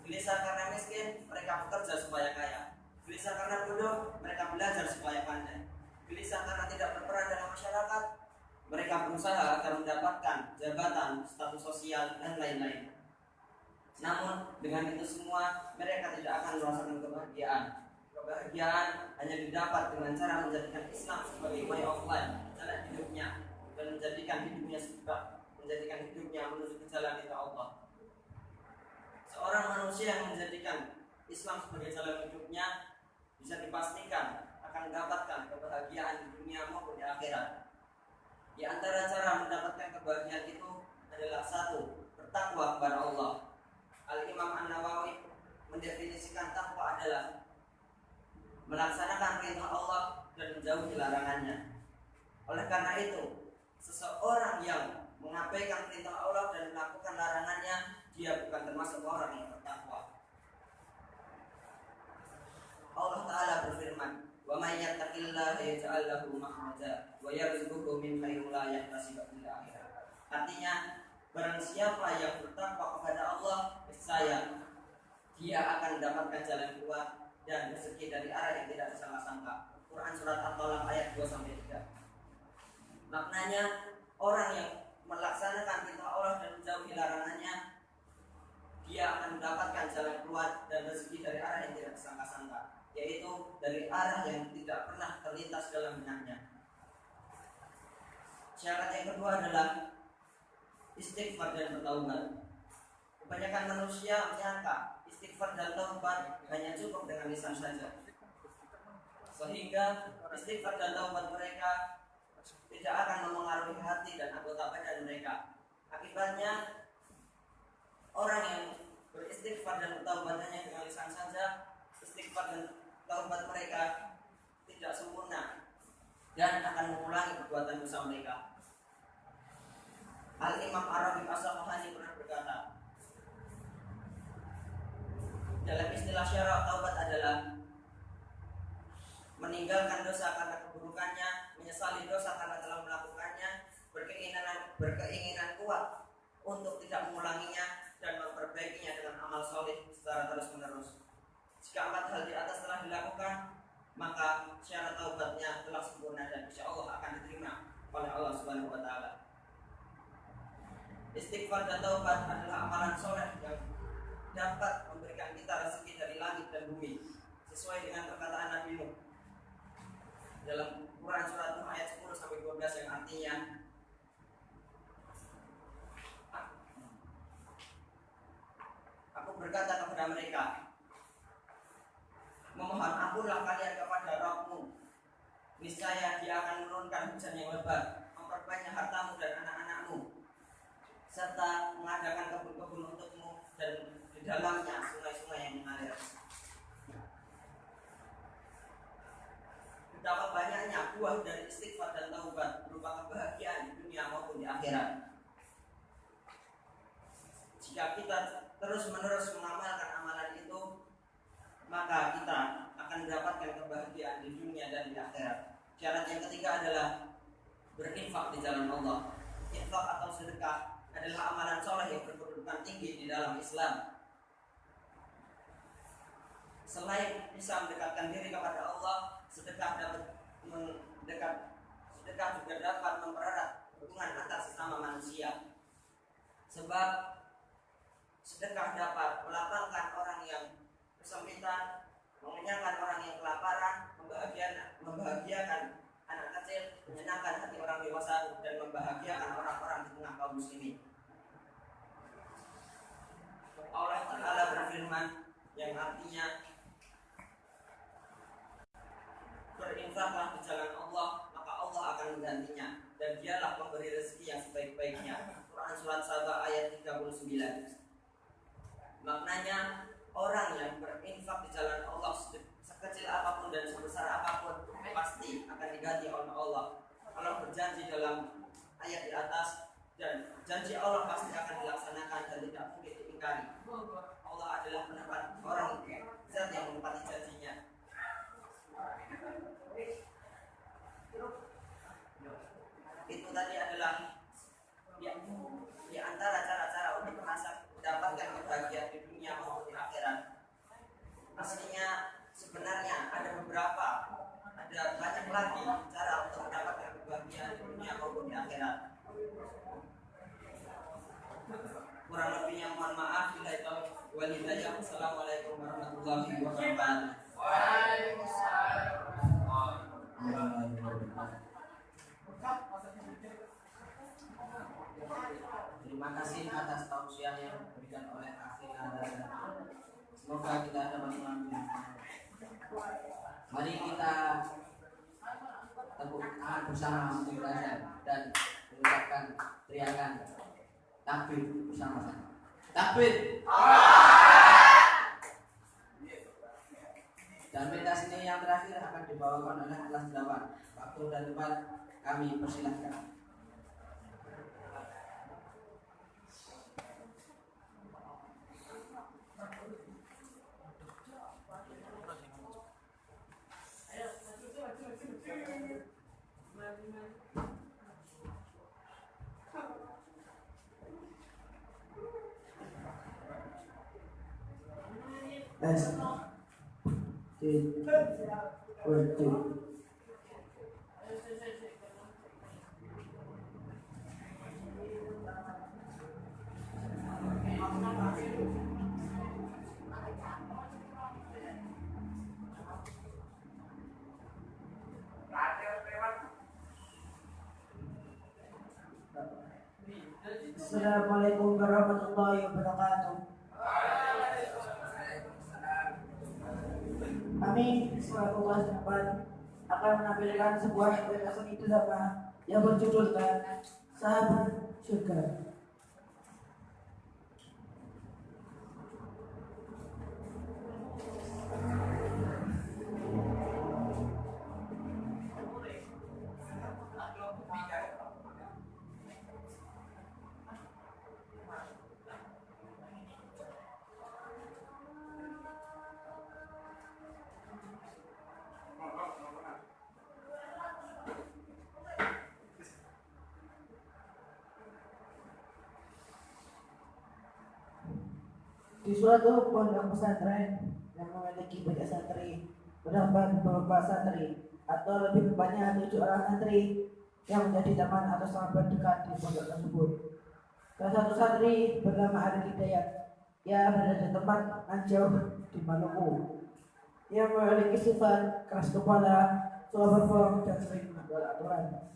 Gelisah karena miskin, mereka bekerja supaya kaya. Gelisah karena bodoh, mereka belajar supaya pandai. Gelisah karena tidak berperan dalam masyarakat, mereka berusaha agar mendapatkan jabatan, status sosial, dan lain-lain. Namun dengan itu semua mereka tidak akan merasakan kebahagiaan. Kebahagiaan hanya didapat dengan cara menjadikan Islam sebagai way of life, jalan hidupnya, dan menjadikan hidupnya menuju ke jalan itu Allah. Seorang manusia yang menjadikan Islam sebagai jalan hidupnya bisa dipastikan akan mendapatkan kebahagiaan di dunia maupun di akhirat. Di antara cara mendapatkan kebahagiaan itu adalah 1. Bertakwa kepada Allah. Al-Imam An-Nawawi mendefinisikan takwa adalah melaksanakan perintah Allah dan menjauhi larangannya. Oleh karena itu, seseorang yang mengabaikan perintah Allah dan melakukan larangannya, dia bukan termasuk orang yang bertakwa. Allah Ta'ala berfirman, wa may yattaqillaha yaj'al lahu makhraja wa yarzuqhu min haitsu la yahtasib illa akhirah. Artinya, barang siapa yang bertakwa kepada Allah, niscaya dia akan mendapatkan jalan keluar dan rezeki dari arah yang tidak disangka-sangka. Quran surat At-Talaq ayat 2-3. Maknanya, orang yang melaksanakan perintah Allah dan menjauhi larangannya, dia akan mendapatkan jalan keluar dan rezeki dari arah yang tidak disangka-sangka, yaitu dari arah yang tidak pernah terlintas dalam benaknya. Syarat yang kedua adalah istighfar dan bertaubat. Kebanyakan manusia menyangka istighfar dan taubat hanya cukup dengan lisan saja, sehingga istighfar dan taubat mereka tidak akan memengaruhi hati dan anggota badan mereka. Akibatnya orang yang beristighfar dan bertaubat hanya dengan lisan saja, istighfar dan taubat mereka tidak sempurna dan akan mengulangi perbuatan dosa mereka. Al-Imam Arabi As-Sam'ani pernah berkata, dalam istilah syarat taubat adalah meninggalkan dosa karena keburukannya, menyesali dosa karena telah melakukannya, berkeinginan kuat untuk tidak mengulanginya, dan memperbaikinya dengan amal soleh secara terus-menerus. Jika 4 hal di atas telah dilakukan, maka syarat taubatnya telah sempurna dan insya Allah akan diterima oleh Allah Subhanahu wa Ta'ala. Istighfar dan taubat adalah amalan soleh yang dapat memberikan kita rezeki dari langit dan bumi, sesuai dengan perkataan Nabi Nuh dalam Quran surat Nuh ayat 10-12 yang artinya, aku berkata kepada mereka, memohon ampunlah kalian kepada Rabbmu, niscaya Dia akan menurunkan hujan yang lebat, memperbanyak hartamu dan anak-anakmu, serta mengadakan kebun-kebun untukmu dan di dalamnya sungai-sungai yang mengalir. Betapa banyaknya buah dari istighfar dan taubat berupa kebahagiaan di dunia maupun di akhirat. Jika kita terus-menerus mengamalkan amalan itu, maka kita akan mendapatkan kebahagiaan di dunia dan di akhirat. Syarat yang ketiga adalah berinfak di jalan Allah. Infak atau sedekah adalah amalan soleh yang berkedudukan tinggi di dalam Islam. Selain bisa mendekatkan diri kepada Allah, sedekah juga dapat mempererat hubungan antar sesama manusia. Sebab sedekah dapat melapangkan orang yang kesempitan, mengenyangkan orang yang kelaparan, membahagiakan anak kecil, menyenangkan hati orang dewasa, dan membahagiakan orang-orang di tengah kaum muslimin. Allah Ta'ala berfirman yang artinya, berinfaklah di jalan Allah, maka Allah akan menggantinya, dan Dialah pemberi rezeki yang sebaik-baiknya. Quran surat Saba ayat 39. Maknanya, orang yang berinfak di jalan Allah sekecil apapun dan sebesar apapun pasti akan diganti oleh Allah. Allah berjanji dalam ayat di atas, dan janji Allah pasti akan dilaksanakan dan tidak mungkin diingkari. Allah adalah penepat orang zat yang menepati janjinya. Itu tadi adalah di antara cara-cara untuk mendapatkan kebahagiaan di dunia maupun di akhirat. Aslinya sebenarnya ada banyak lagi cara untuk mendapatkan kebahagiaan di dunia maupun di akhirat. Kurang lebihnya mohon maaf. Bila itu walidayah. Assalamualaikum warahmatullahi wabarakatuh. Terima kasih atas tausiah yang diberikan oleh Akhi Nada. Semoga kita dapat mengambil. Mari kita tepuk tangan bersama untuk belajar dan mengucapkan teriakan takbir bersama-sama. Takbir. Dan pentas ini yang terakhir akan dibawakan oleh kelas 8. Waktu dan tempat kami persilahkan. S T 2 Terima Assalamualaikum warahmatullahi wabarakatuh. Kami selaku kelas 4 akan menampilkan sebuah pentas seni drama yang berjudulkan Sahabat Surga. Di suatu pondok pesantren yang memiliki banyak santri, terdapat beberapa santri atau lebih tepatnya 7 orang santri yang menjadi teman atau sahabat dekat di pondok tersebut. Salah satu santri bernama Arif Hidayat. Ia berada di tempat Anjau di Maluku. Ia memiliki sifat keras kepala, suka berbohong dan sering melanggar aturan.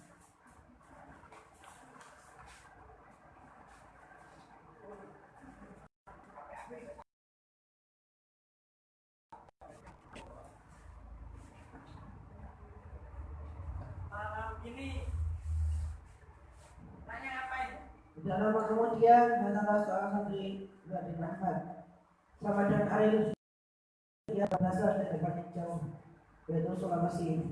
Tidak lama kemudian datanglah seorang santri Raden Ahmad. Sama dengan Arif, ia berasal dari tempat yang jauh, yaitu Sulawesi.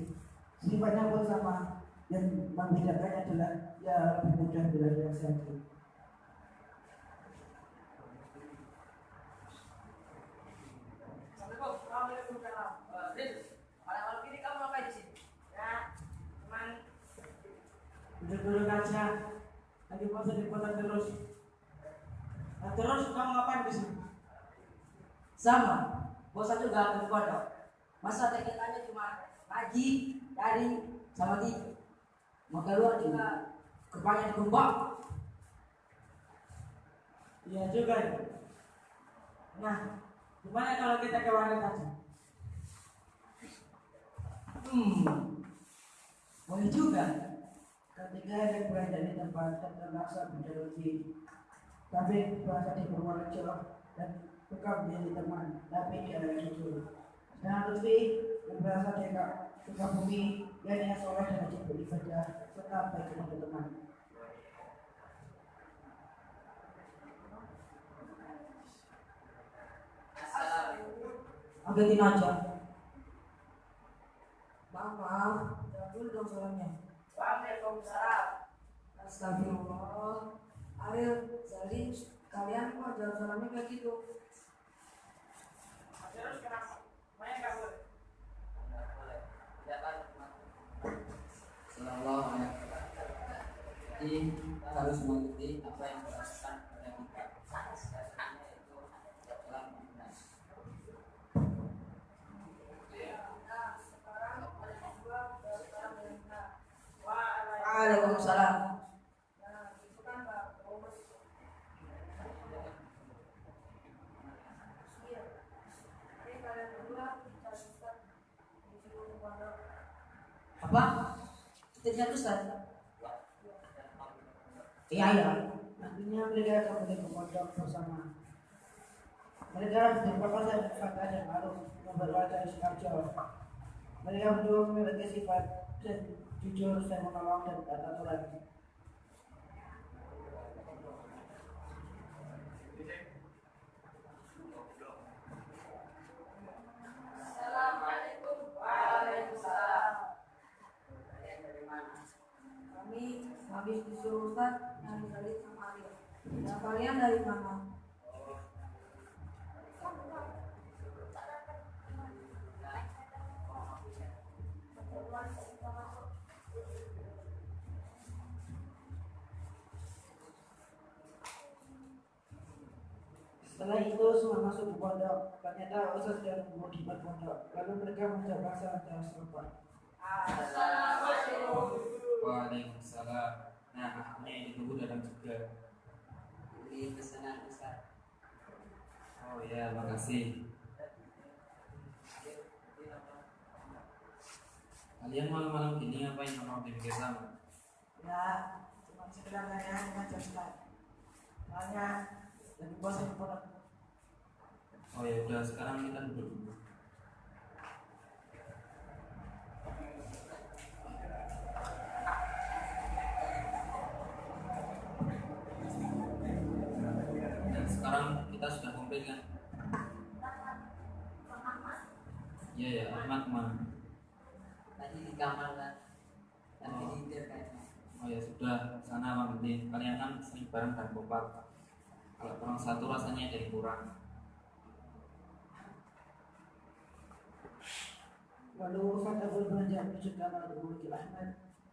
Sifatnya pun sama, dan membedakannya adalah ia lebih mudah belajar yang santri. Malam ini kamu ngapain di sini? Ya, cuman Duduk-duduk aja. Lagi bosan di kota terus. Nah, terus kamu ngapain di sini? sama. Bosan juga aku di pondok. Masa kegiatannya cuma ngaji, daring, sama tidur. Mau keluar juga gerbangnya digembok. Iya juga ya. Nah, gimana kalau kita ke warnet aja? Boleh juga. Ketika yang berada di tempat terpaksa berjalan tapi bahasa di Purworejo dan bekam menjadi teman, tapi dia adalah jujur. Dan Lutfi yang berasal dari Sukabumi, yang soleh dan rajin beribadah, serta baik kepada teman. Ambilin aja. Maaf, jawab dulu dong soalnya. Waalaikumsalam. Astagfirullah. Ariel, Zalin, kalian kok jawab salamnya kayak gitu? Terus kenapa? Main nggak boleh. Nggak boleh. Tidak tahu. Sallallahu alaihi wasallam. Jadi kita harus mengerti apa yang dirasakan oleh kita. Dasarnya itu dalam iman. Waalaikumsalam. Apa? Kita jadi Ustaz? Iya, iya. Nantinya mereka akan pergi ke pondok bersama. Mereka berpapasan dan fakta dan ma'ruf yang berwarga di Sidoarjo. Mereka berdua memiliki sifat dan jujur dan menolong dan taat aturan. Assalamualaikum. Waalaikumsalam. Kami habis disuruh Ustaz dari Zalin sama Ariel. Dan kalian dari mana? Setelah itu semua masuk ke pondok. Ternyata Ustaz sudah menunggu di depan pondok. Lalu mereka mencoba secara serupa. Waalaikumsalam. Nah, akhirnya yang ditunggu datang juga. Ini pesanan Ustaz. Oh ya, makasih. Kalian malam-malam gini ngapain nongkrong di pinggir sana? Ya, cuma sekedar nanya dengan Ustaz. Soalnya lagi bosan di pondok. Oh ya udah, sekarang kita duduk dulu. Dan sekarang kita sudah komplit kan? Iya ya, Ahmad kemana? Tadi di kamar kan, tadi tidur kayaknya. Oh ya sudah, sana Bang Budi. Kalian kan sering bareng dan kompak. Kalau kurang satu rasanya ada yang kurang. Lalu Fatahul belajar mencegah Al-Umul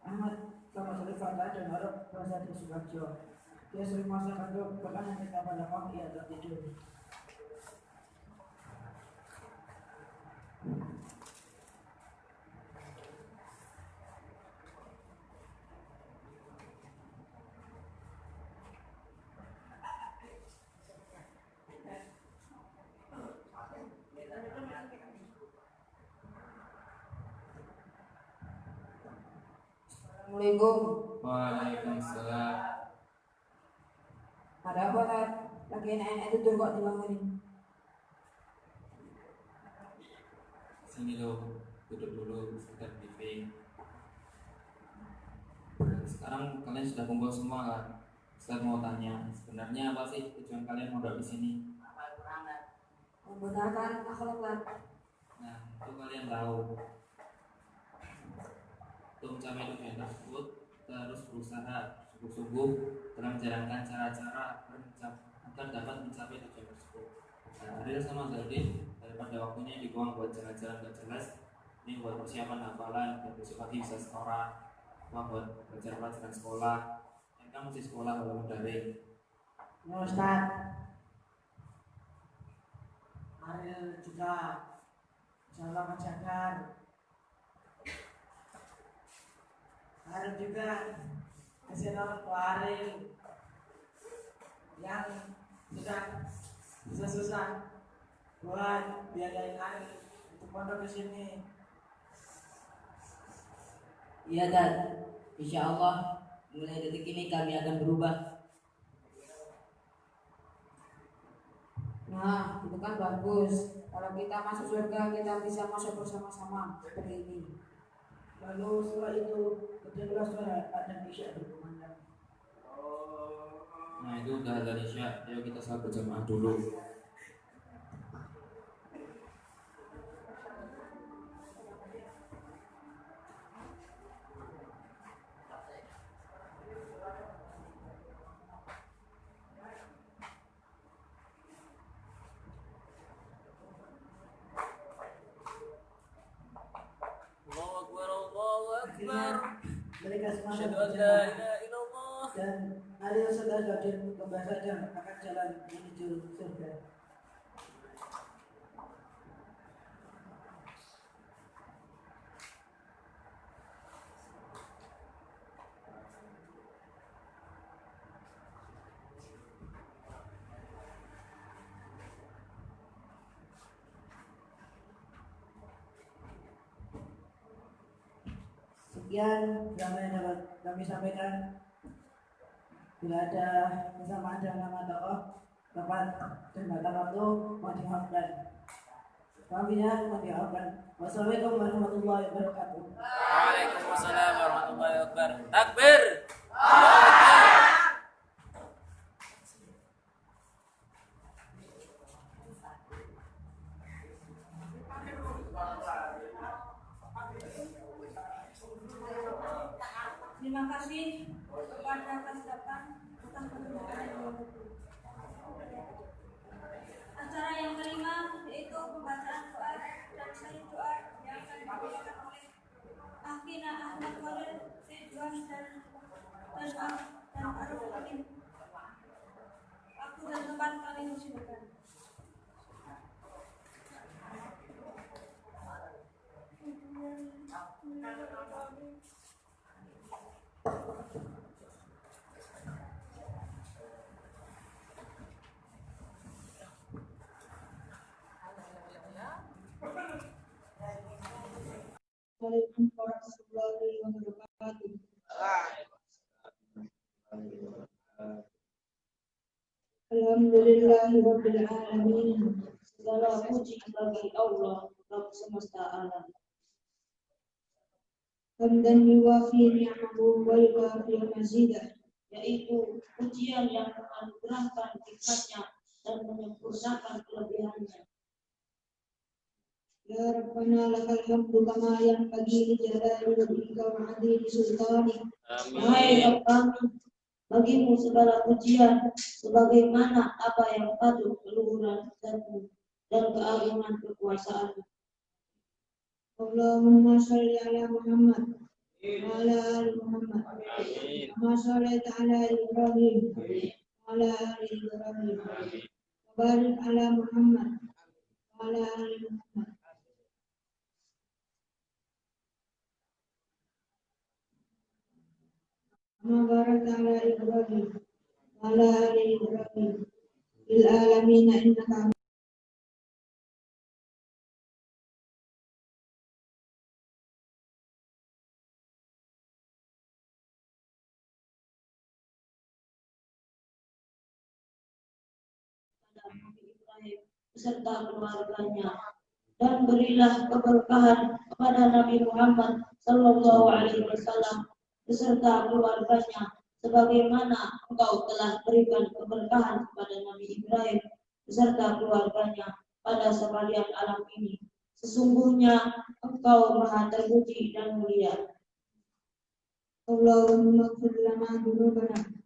Ahmad sama sekali Fatah dan Arab bahasa di Sukarjo. Dia sering masakan dok, bahkan hanya pada malam ia tertidur. Assalamualaikum. Waalaikumsalam. Ada apa Tat? Lagi enak-enak tidur kok dibangunin. Sini lo, duduk dulu, sekitar briefing. Nah, sekarang kalian sudah kumpul semua kan? Saya mau tanya, sebenarnya apa sih tujuan kalian mondok di sini? Membenarkan akhlak Tat. Nah, itu kalian tahu. Untuk mencapai tujuan tersebut, kita harus berusaha sungguh-sungguh dalam menjalankan cara-cara agar dapat mencapai tujuan tersebut. Nah, Ariel sama Zaldin, daripada waktunya dibuang buat jalan-jalan gak jelas, ini buat persiapan hafalan, dan besok pagi bisa sekolah, buat belajar pelajaran sekolah, dan kan mesti sekolah walaupun daring. Ya Ustaz, Ariel juga salah menjaga. Ariel juga kasih tahu ke Ariel yang sudah susah-susah buat biayain Ariel untuk pondok di sini. Iya Dad, insya Allah mulai detik ini kami akan berubah. Nah, itu kan bagus. Kalau kita masuk surga, kita bisa masuk bersama-sama seperti ini. Lalu setelah itu ketika suara adzan Isya berkumandang. Nah, itu udah azan Isya, ayo kita salat berjamaah dulu. Mereka semangat Asyhadu an la berjamaah. ilaha illallah. Dan Ariel sedang kembali saja akan jalan menuju surga. Sekian drama yang dapat kami sampaikan. Bila ada kesamaan dengan nama tokoh, tempat dan batas waktu, mohon dimaafkan. Mohon dimaafkan. Wassalamualaikum warahmatullahi wabarakatuh. Waalaikumsalam warahmatullahi wabarakatuh. Takbir. Terima kasih kepada Kasdapan atas penjelasan yang betul. Acara yang kelima yaitu pembacaan doa dan sahih doa yang akan dibacakan oleh Akhina Ahmad Walid, Ridwan dan Arif Amin. Waktu dan tempat kami persilakan. Waalaikumsalam warahmatullahi wabarakatuh. Alhamdulillahirabbil alamin. Segala puji bagi Allah, Rabb semesta alam. Hamdan yuwafi ni'amahu wa yukafi mazidah, yaitu pujian yang menganugerahkan nikmatnya dan menyempurnakan kelebihannya. Ya Rabbana lakal hamdu kama yanbaghi li jalali wajhika wa 'azimi sultanik. Wahai Rabb kami, bagimu segala pujian sebagaimana apa yang patut keluhuran zatmu dan keagungan kekuasaanmu. Allahumma sholli ala Muhammad wa ala ali Muhammad. Kama shallaita ala Ibrahim wa ala ali Ibrahim. Wa barik ala Muhammad wa ala ali Muhammad. Kama barakta ala Ibrahim wa ala ali Ibrahim fil alamin innaka Nabi Ibrahim beserta keluarganya, dan berilah keberkahan kepada Nabi Muhammad Sallallahu Alaihi Wasallam beserta keluarganya, sebagaimana Engkau telah berikan keberkahan kepada Nabi Ibrahim beserta keluarganya pada sekalian alam ini. Sesungguhnya Engkau Maha terpuji dan mulia. Allahumma ighfir lana dzunubana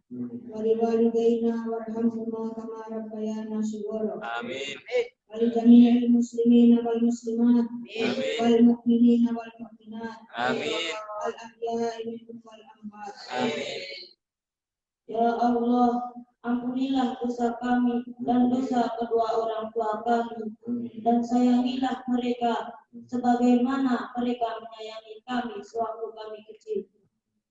wa liwalidayna warhamhuma kama rabbayana shighara. Amin. Wa li jami'il muslimina wal muslimat wal mu'minina wal mu'minat. Amin. Wal ahya'i minhum wal amwat. Amin. Ya Allah, ampunilah dosa kami dan dosa kedua orang tua kami, dan sayangilah mereka sebagaimana mereka menyayangi kami sewaktu kami kecil.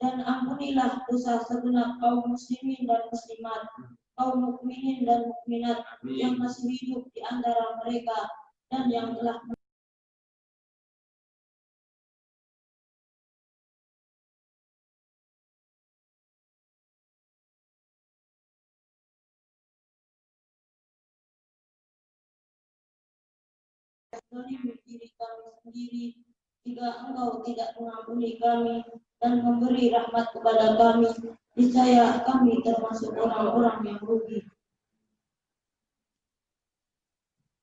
Dan ampunilah dosa segenap kaum muslimin dan muslimat, kaum mukminin dan mukminat yang masih hidup di antara mereka dan yang telah menzalim diri kami sendiri jika Engkau tidak mengampuni kami dan memberi rahmat kepada kami, niscaya kami termasuk orang-orang yang rugi.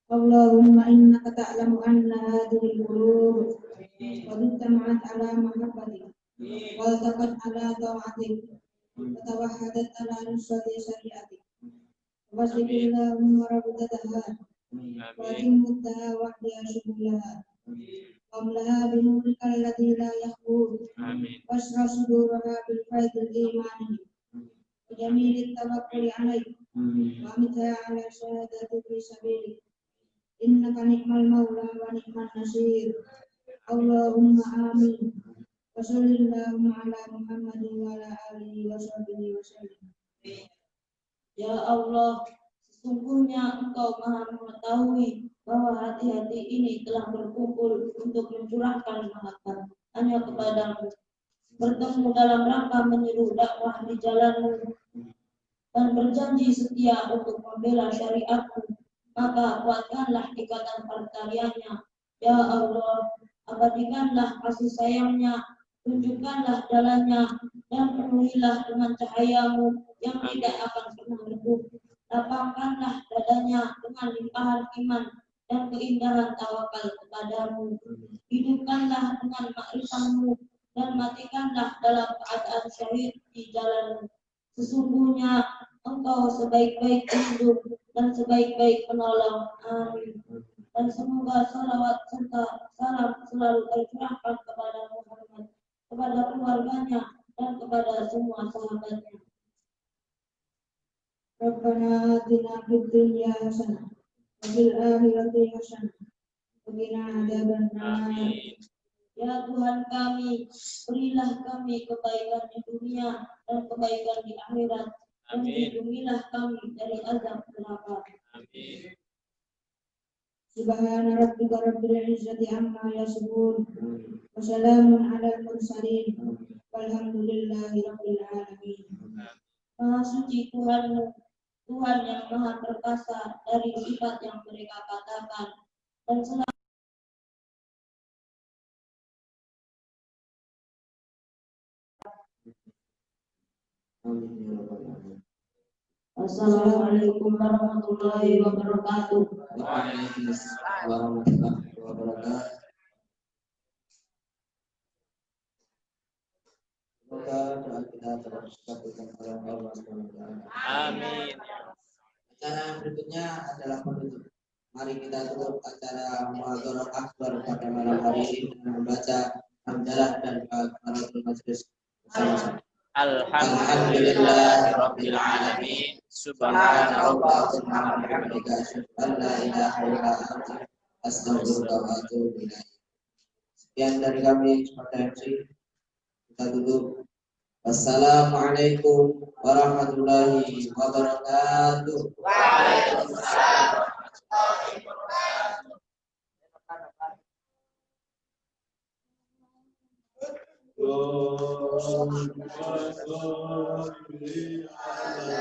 Allahumma innaka ta'lamu anna hadhihi al-qulub qad ijtama'at 'ala mahabbatik wa taqat 'ala ta'atik wa tawahhadat 'ala nusrati syari'atik. Wasbillahumma rabbataha wa timmuttaha wa yashmullaha Amlaha binurika alladhi la yakhbur. Wasra suduraha bil faidil imani wa jamilit tawakkuli alaik wa mitha ala syahadati fi sabilik. Innaka ni'mal maula wa ni'man nasir. Allahumma amin. Wa sallallahu ala Muhammadin wa ala alihi wa sahbihi wa sallam. Ya Allah, sesungguhnya Engkau Maha mengetahui bahwa hati-hati ini telah berkumpul untuk mencurahkan mahabbat hanya kepadamu, bertemu dalam rangka menyeru dakwah di jalanmu, dan berjanji setia untuk membela syariatmu. Maka kuatkanlah ikatan pertaliannya. Ya Allah, abadikanlah kasih sayangnya, tunjukkanlah jalannya, dan penuhilah dengan cahayamu yang tidak akan pernah redup. Lapangkanlah dadanya dengan limpahan iman dan keindahan tawakal kepadamu. Hidupkanlah dengan ma'rifatmu dan matikanlah dalam keadaan syahid di jalanmu. Sesungguhnya Engkau sebaik-baik pelindung dan sebaik-baik penolong. Amin. Dan semoga salawat serta salam selalu tercurahkan kepada Muhammad, kepada keluarganya, dan kepada semua sahabatnya. Rabbana atina fid dunya hasanah wa fil akhirati hasanah wa qina adzabannar. Ya Tuhan kami, berilah kami kebaikan di dunia dan kebaikan di akhirat, dan lindungilah kami dari azab neraka. Amin. Subhana rabbika rabbil izzati amma yasifun wa salamun alal mursalin walhamdulillahi rabbil alamin. Maha suci Tuhanmu Tuhan yang Maha Perkasa dari sifat yang mereka katakan, dan selalu Assalamualaikum warahmatullahi wabarakatuh. Waalaikumsalam warahmatullahi wabarakatuh. Semoga doa kita terus dikabulkan oleh Allah SWT. Amin. Acara berikutnya adalah penutup. Mari kita tutup acara Muhadharah Akbar pada malam hari ini dengan membaca hamdalah dan kafaratul majelis bersama-sama. Alhamdulillahirabbil alamin. Subhana Subhanallah. rabbika wa bihamdika asyhadu an la ilaha illa anta astaghfiruka wa atubu ilaik. Sekian dari kami sebagai MC. Kita tutup. Wassalamualaikum warahmatullahi wabarakatuh. Waalaikumsalam. Allahumma shalli ala